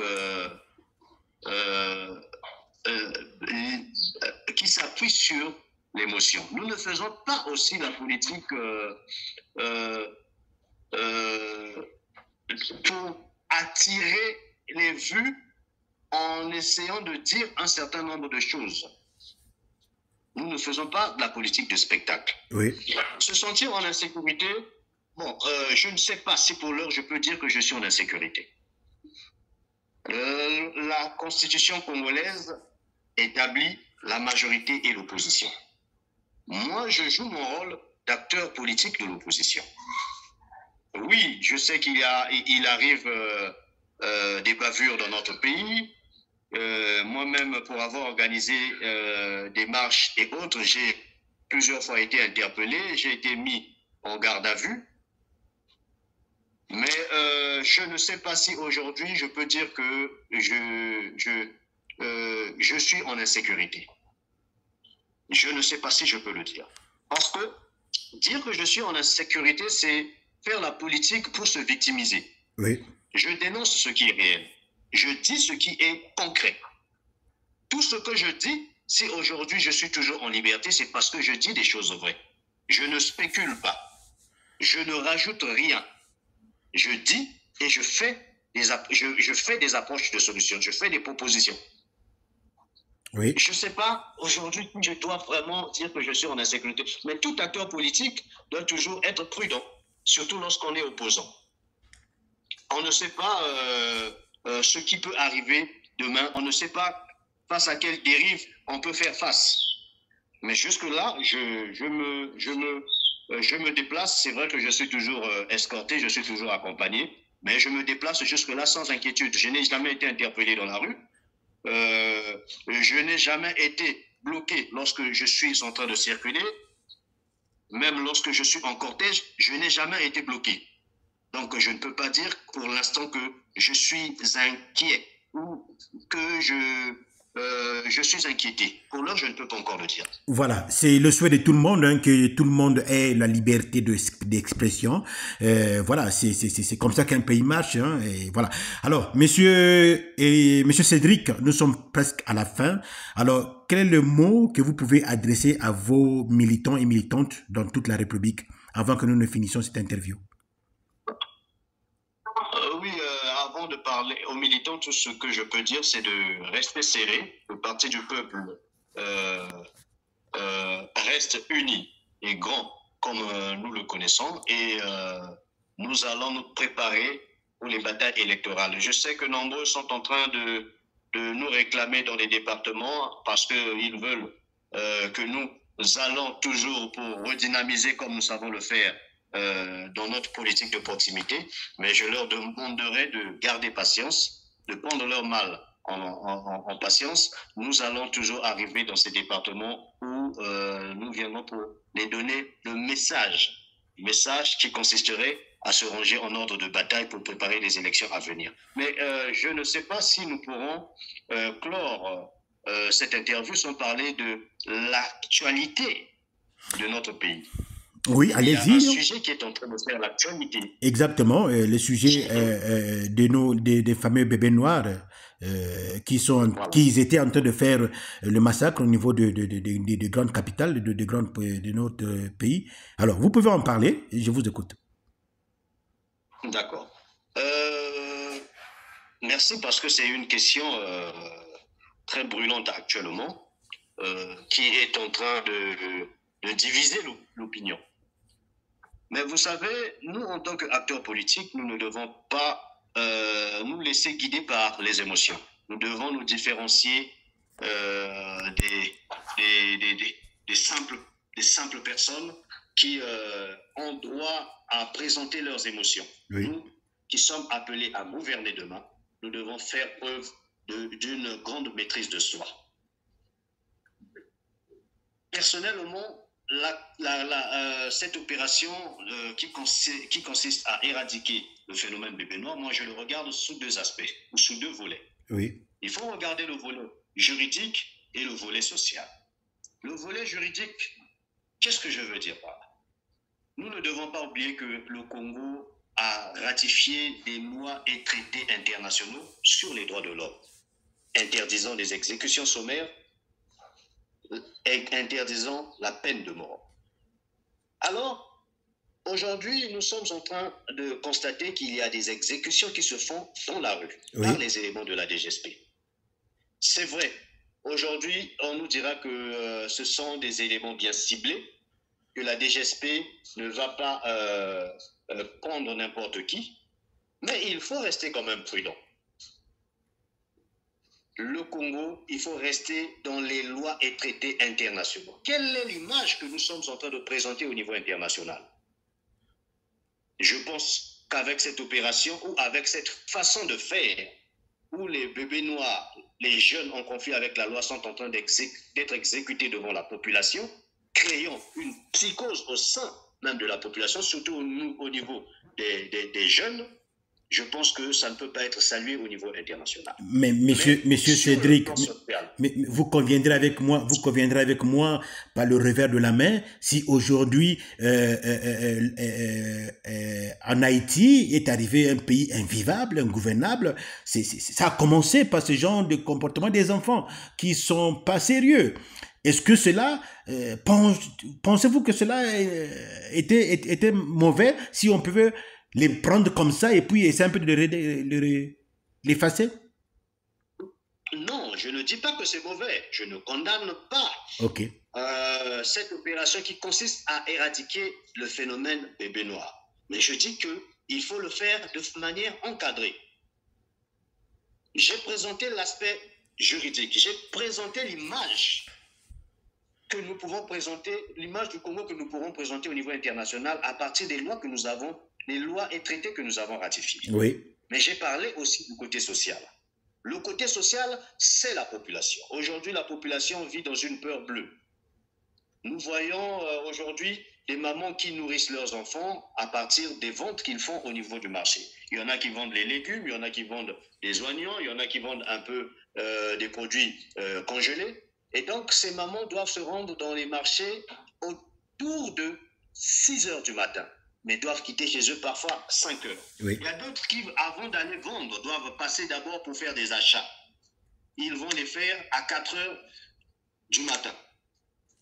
qui s'appuie sur l'émotion. Nous ne faisons pas aussi la politique pour attirer les vues en essayant de dire un certain nombre de choses. Nous ne faisons pas de la politique de spectacle. Oui. Se sentir en insécurité, bon, je ne sais pas si pour l'heure je peux dire que je suis en insécurité. La constitution congolaise établit la majorité et l'opposition. Moi, je joue mon rôle d'acteur politique de l'opposition. Oui, je sais il arrive des bavures dans notre pays. Moi-même, pour avoir organisé des marches et autres, j'ai plusieurs fois été interpellé, j'ai été mis en garde à vue. Mais je ne sais pas si aujourd'hui je peux dire que je suis en insécurité. Je ne sais pas si je peux le dire. Parce que dire que je suis en insécurité, c'est faire la politique pour se victimiser. Oui. Je dénonce ce qui est réel. Je dis ce qui est concret. Tout ce que je dis, si aujourd'hui je suis toujours en liberté, c'est parce que je dis des choses vraies. Je ne spécule pas. Je ne rajoute rien. Je dis et je fais des approches de solutions. Je fais des propositions. Oui. Je ne sais pas aujourd'hui je dois vraiment dire que je suis en insécurité. Mais tout acteur politique doit toujours être prudent, surtout lorsqu'on est opposant. On ne sait pas ce qui peut arriver demain. On ne sait pas face à quelle dérive on peut faire face. Mais jusque-là, je me déplace. C'est vrai que je suis toujours escorté, je suis toujours accompagné, mais je me déplace jusque-là sans inquiétude. Je n'ai jamais été interpellé dans la rue. Je n'ai jamais été bloqué lorsque je suis en train de circuler. Même lorsque je suis en cortège, je n'ai jamais été bloqué. Donc, je ne peux pas dire pour l'instant que je suis inquiet ou que je suis inquiété. Pour l'heure, je ne peux pas encore le dire. Voilà, c'est le souhait de tout le monde, hein, que tout le monde ait la liberté d'expression. Voilà, c'est comme ça qu'un pays marche. Hein, et voilà. Alors, monsieur Cédric, nous sommes presque à la fin. Alors, quel est le mot que vous pouvez adresser à vos militants et militantes dans toute la République avant que nous ne finissions cette interview? Oui, avant de parler aux militants, tout ce que je peux dire, c'est de rester serré. Le Parti du peuple reste uni et grand comme nous le connaissons et nous allons nous préparer pour les batailles électorales. Je sais que nombreux sont en train de nous réclamer dans les départements parce qu'ils veulent que nous allons toujours pour redynamiser comme nous savons le faire dans notre politique de proximité, mais je leur demanderai de garder patience, de prendre leur mal en patience. Nous allons toujours arriver dans ces départements où nous viendrons pour les donner le message qui consisterait à se ranger en ordre de bataille pour préparer les élections à venir. Mais je ne sais pas si nous pourrons clore cette interview sans parler de l'actualité de notre pays. Oui, allez-y. Il y a un sujet qui est en train de faire l'actualité. Exactement, le sujet des fameux bébés noirs qui étaient en train de faire le massacre au niveau de grandes capitales, de notre pays. Alors, vous pouvez en parler, je vous écoute. D'accord. Merci parce que c'est une question très brûlante actuellement qui est en train de diviser l'opinion. Mais vous savez, nous, en tant qu'acteurs politiques, nous ne devons pas nous laisser guider par les émotions. Nous devons nous différencier des simples personnes qui ont droit à présenter leurs émotions. Oui. Nous, qui sommes appelés à gouverner demain, nous devons faire preuve d'une grande maîtrise de soi. Personnellement, cette opération qui consiste à éradiquer le phénomène bébé noir, moi je le regarde sous deux aspects, ou sous deux volets. Oui. Il faut regarder le volet juridique et le volet social. Le volet juridique, qu'est-ce que je veux dire par là? Nous ne devons pas oublier que le Congo a ratifié des lois et traités internationaux sur les droits de l'homme, interdisant les exécutions sommaires, interdisant la peine de mort. Alors, aujourd'hui, nous sommes en train de constater qu'il y a des exécutions qui se font dans la rue, par les éléments de la DGSP. C'est vrai, aujourd'hui, on nous dira que ce sont des éléments bien ciblés, que la DGSP ne va pas prendre n'importe qui, mais il faut rester quand même prudent. Le Congo, il faut rester dans les lois et traités internationaux. Quelle est l'image que nous sommes en train de présenter au niveau international? Je pense qu'avec cette opération ou avec cette façon de faire, où les bébés noirs, les jeunes en conflit avec la loi sont en train d'être exécutés devant la population, créant une psychose au sein même de la population, surtout au niveau des jeunes, je pense que ça ne peut pas être salué au niveau international. Mais monsieur Cédric, vous conviendrez avec moi par le revers de la main, si aujourd'hui en Haïti est arrivé un pays invivable, ingouvernable, ça a commencé par ce genre de comportement des enfants qui sont pas sérieux. Est-ce que cela, pensez-vous que cela était mauvais si on pouvait les prendre comme ça et puis essayer un peu de l'effacer? Non, je ne dis pas que c'est mauvais. Je ne condamne pas cette opération qui consiste à éradiquer le phénomène bébé noir. Mais je dis qu'il faut le faire de manière encadrée. J'ai présenté l'aspect juridique. J'ai présenté l'image que nous pouvons présenter, l'image du Congo que nous pourrons présenter au niveau international à partir des lois que nous avons, les lois et traités que nous avons ratifiés. Oui. Mais j'ai parlé aussi du côté social. Le côté social, c'est la population. Aujourd'hui, la population vit dans une peur bleue. Nous voyons aujourd'hui des mamans qui nourrissent leurs enfants à partir des ventes qu'ils font au niveau du marché. Il y en a qui vendent les légumes, il y en a qui vendent des oignons, il y en a qui vendent un peu des produits congelés. Et donc, ces mamans doivent se rendre dans les marchés autour de 6 heures du matin, mais doivent quitter chez eux parfois 5 heures. Oui. Il y a d'autres qui, avant d'aller vendre, doivent passer d'abord pour faire des achats. Ils vont les faire à 4 heures du matin.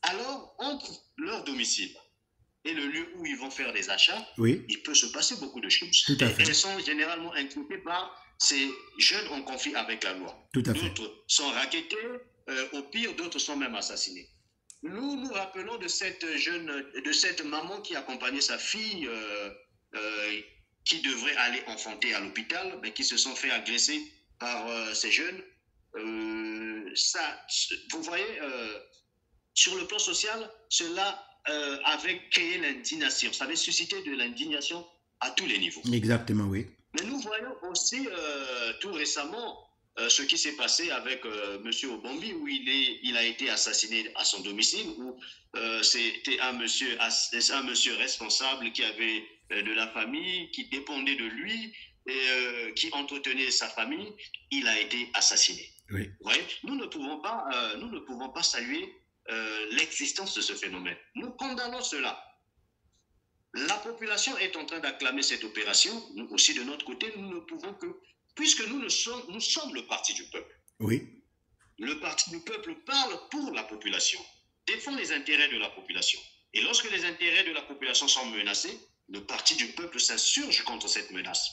Alors, entre leur domicile et le lieu où ils vont faire des achats, il peut se passer beaucoup de choses. Tout à fait. Elles sont généralement inquiétées par ces jeunes en conflit avec la loi. Tout à fait. D'autres sont rackettés. Au pire, d'autres sont même assassinés. Nous nous rappelons de cette maman qui accompagnait sa fille qui devrait aller enfanter à l'hôpital, mais qui se sont fait agresser par ces jeunes. Vous voyez, sur le plan social, cela avait créé l'indignation. Ça avait suscité de l'indignation à tous les niveaux. Exactement, oui. Mais nous voyons aussi tout récemment ce qui s'est passé avec M. Obambi, où il a été assassiné à son domicile, où c'était un monsieur responsable qui avait de la famille, qui dépendait de lui, et qui entretenait sa famille. Il a été assassiné. Oui. Ouais, nous ne pouvons pas saluer l'existence de ce phénomène. Nous condamnons cela. La population est en train d'acclamer cette opération. Nous aussi, de notre côté, nous ne pouvons que... Puisque nous sommes le parti du peuple. Oui. Le parti du peuple parle pour la population, défend les intérêts de la population. Et lorsque les intérêts de la population sont menacés, le parti du peuple s'insurge contre cette menace.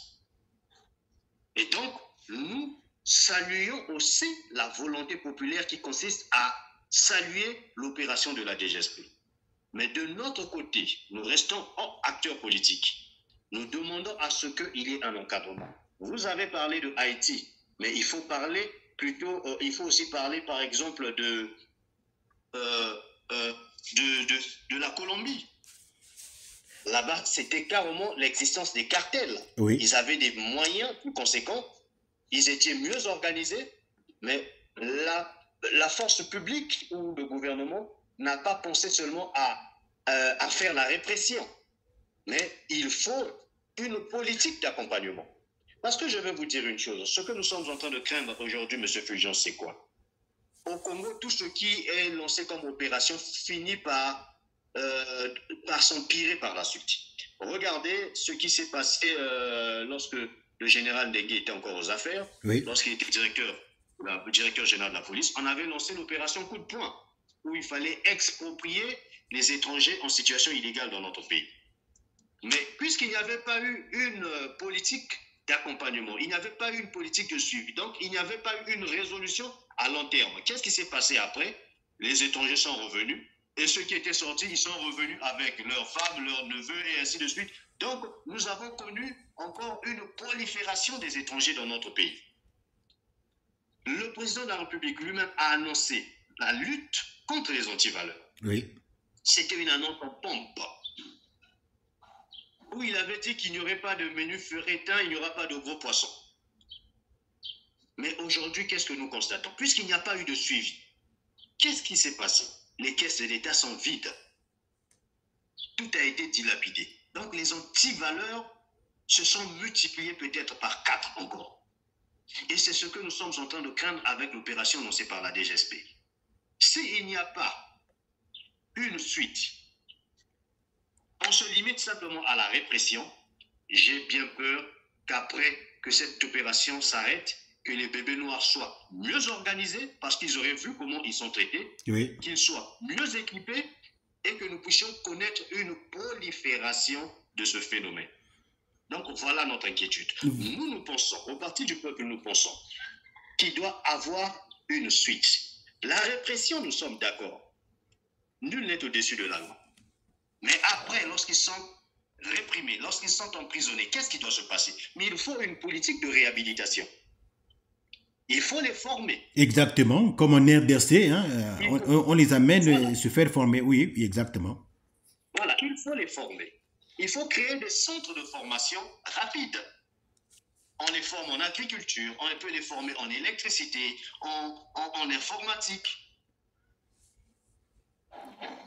Et donc, nous saluons aussi la volonté populaire qui consiste à saluer l'opération de la DGSP. Mais de notre côté, nous restons acteurs politiques. Nous demandons à ce qu'il y ait un encadrement. Vous avez parlé de Haïti, mais il faut parler plutôt, il faut aussi parler par exemple de la Colombie. Là-bas, c'était carrément l'existence des cartels. Oui. Ils avaient des moyens plus conséquents, ils étaient mieux organisés, mais la force publique ou le gouvernement n'a pas pensé seulement à faire la répression. Mais il faut une politique d'accompagnement. Parce que je vais vous dire une chose, ce que nous sommes en train de craindre aujourd'hui, M. Fulgence, c'est quoi? Au Congo, tout ce qui est lancé comme opération finit par s'empirer par la suite. Regardez ce qui s'est passé lorsque le général Ndegué était encore aux affaires, oui. Lorsqu'il était directeur général de la police. On avait lancé l'opération coup de poing, où il fallait exproprier les étrangers en situation illégale dans notre pays. Mais puisqu'il n'y avait pas eu une politique d'accompagnement, il n'y avait pas eu une politique de suivi, donc il n'y avait pas eu une résolution à long terme. Qu'est-ce qui s'est passé après? Les étrangers sont revenus, et ceux qui étaient sortis, ils sont revenus avec leurs femmes, leurs neveux, et ainsi de suite. Donc, nous avons connu encore une prolifération des étrangers dans notre pays. Le président de la République lui-même a annoncé la lutte contre les antivaleurs. Oui. C'était une annonce en pompe. où il avait dit qu'il n'y aurait pas de menu ferretin, il n'y aura pas de gros poissons. Mais aujourd'hui, qu'est-ce que nous constatons? Puisqu'il n'y a pas eu de suivi, qu'est-ce qui s'est passé? Les caisses de l'État sont vides. Tout a été dilapidé. Donc les antivaleurs se sont multipliées peut-être par 4 encore. Et c'est ce que nous sommes en train de craindre avec l'opération annoncée par la DGSP. S'il n'y a pas une suite, on se limite simplement à la répression, j'ai bien peur qu'après que cette opération s'arrête, que les bébés noirs soient mieux organisés, parce qu'ils auraient vu comment ils sont traités, oui, qu'ils soient mieux équipés, et que nous puissions connaître une prolifération de ce phénomène. Donc voilà notre inquiétude. Nous pensons, au Parti du Peuple, nous pensons qu'il doit avoir une suite. La répression, nous sommes d'accord. Nul n'est au-dessus de la loi. Mais après, lorsqu'ils sont réprimés, lorsqu'ils sont emprisonnés, qu'est-ce qui doit se passer? Mais il faut une politique de réhabilitation. Il faut les former. Exactement, comme en RDC, hein, on les amène se faire former, oui, exactement. Voilà, il faut les former. Il faut créer des centres de formation rapides. On les forme en agriculture, on peut les former en électricité, en informatique,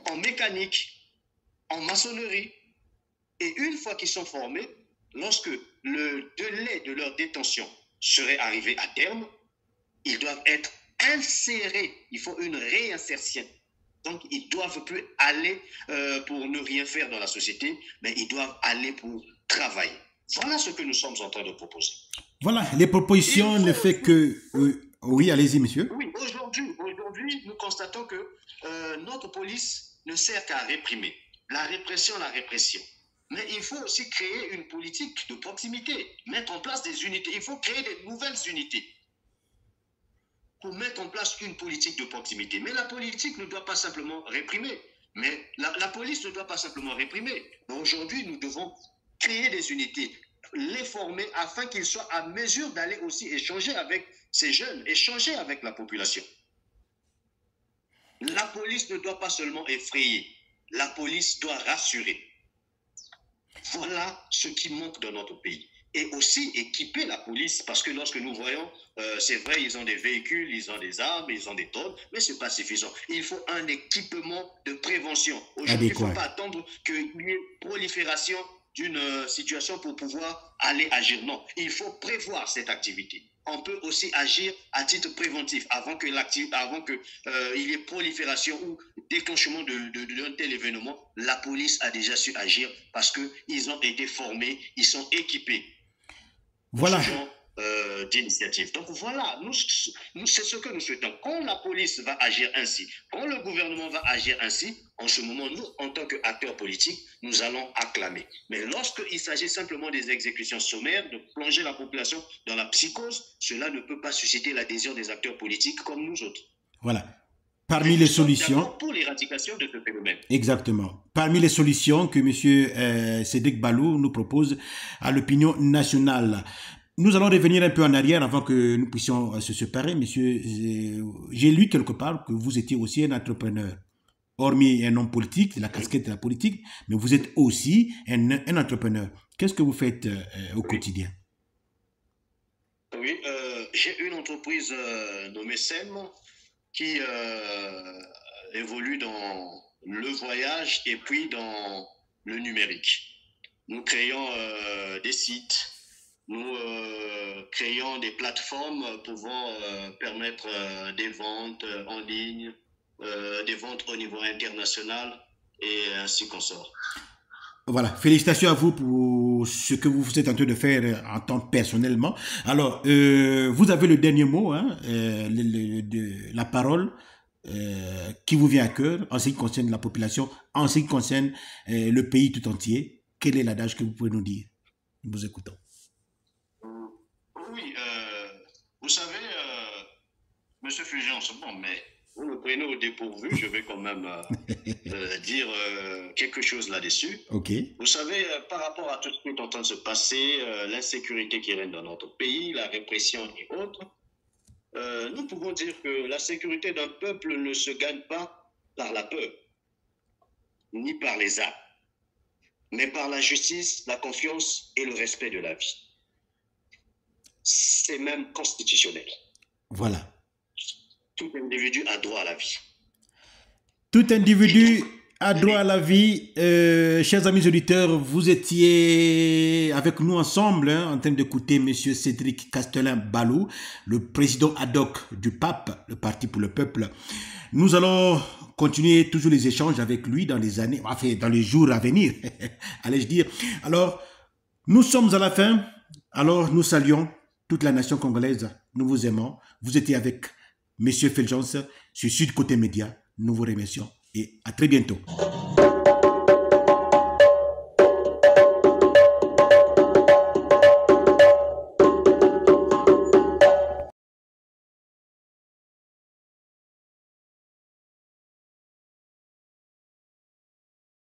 en mécanique, en maçonnerie. Et une fois qu'ils sont formés, lorsque le délai de leur détention serait arrivé à terme, ils doivent être insérés. Il faut une réinsertion. Donc, ils ne doivent plus aller pour ne rien faire dans la société, mais ils doivent aller pour travailler. Voilà ce que nous sommes en train de proposer. Voilà, les propositions, le fait que... oui, allez-y, monsieur. Oui, aujourd'hui, nous constatons que notre police ne sert qu'à réprimer. La répression. Mais il faut aussi créer une politique de proximité, mettre en place des unités. Il faut créer des nouvelles unités pour mettre en place une politique de proximité. Mais la politique ne doit pas simplement réprimer. Mais la police ne doit pas simplement réprimer. Aujourd'hui, nous devons créer des unités, les former afin qu'ils soient à mesure d'aller aussi échanger avec ces jeunes, échanger avec la population. La police ne doit pas seulement effrayer. La police doit rassurer. Voilà ce qui manque dans notre pays. Et aussi équiper la police, parce que lorsque nous voyons, c'est vrai, ils ont des véhicules, ils ont des armes, ils ont des tonnes, mais ce n'est pas suffisant. Il faut un équipement de prévention. Aujourd'hui, il ne faut pas attendre qu'il y ait prolifération d'une situation pour pouvoir aller agir. Non, il faut prévoir cette activité. On peut aussi agir à titre préventif avant qu'il y ait prolifération ou déclenchement d'un tel événement. La police a déjà su agir parce qu'ils ont été formés, ils sont équipés. Voilà. Ce genre d'initiative. Donc voilà, nous c'est ce que nous souhaitons. Quand la police va agir ainsi, quand le gouvernement va agir ainsi, en ce moment, nous, en tant qu'acteurs politiques, nous allons acclamer. Mais lorsqu'il s'agit simplement des exécutions sommaires, de plonger la population dans la psychose, cela ne peut pas susciter l'adhésion des acteurs politiques comme nous autres. Voilà. Parmi les solutions... pour l'éradication de ce phénomène. Exactement. Parmi les solutions que M. Cédric Ballot nous propose à l'opinion nationale. Nous allons revenir un peu en arrière avant que nous puissions se séparer. Monsieur, j'ai lu quelque part que vous étiez aussi un entrepreneur. Hormis un homme politique, la casquette de la politique, mais vous êtes aussi un entrepreneur. Qu'est-ce que vous faites au quotidien? Oui, j'ai une entreprise nommée SEM qui évolue dans le voyage et puis dans le numérique. Nous créons des sites, nous créons des plateformes pouvant permettre des ventes en ligne, des ventes au niveau international et ainsi qu'on sort. Voilà, félicitations à vous pour ce que vous êtes en train de faire en tant que personnellement. Alors, vous avez le dernier mot, hein, la parole qui vous vient à cœur en ce qui concerne la population, en ce qui concerne le pays tout entier. Quel est l'adage que vous pouvez nous dire? Nous vous écoutons. Oui, vous savez, Monsieur Fulgence, bon, mais vous me prenez au dépourvu, je vais quand même dire quelque chose là-dessus. Ok. Vous savez, par rapport à tout ce qui est en train de se passer, l'insécurité qui règne dans notre pays, la répression et autres, nous pouvons dire que la sécurité d'un peuple ne se gagne pas par la peur, ni par les armes. mais par la justice, la confiance et le respect de la vie. C'est même constitutionnel. Voilà. Tout individu a droit à la vie. Tout individu a droit à la vie. Chers amis auditeurs, vous étiez avec nous ensemble en train d'écouter M. Cédric Castelin-Balou, le président ad hoc du PAP, le Parti pour le Peuple. Nous allons continuer toujours les échanges avec lui dans les années, enfin dans les jours à venir, allais-je dire. Alors, nous sommes à la fin. Alors, nous saluons toute la nation congolaise. Nous vous aimons. Vous étiez avec M. Fulgence sur Sud Côté Média. Nous vous remercions et à très bientôt.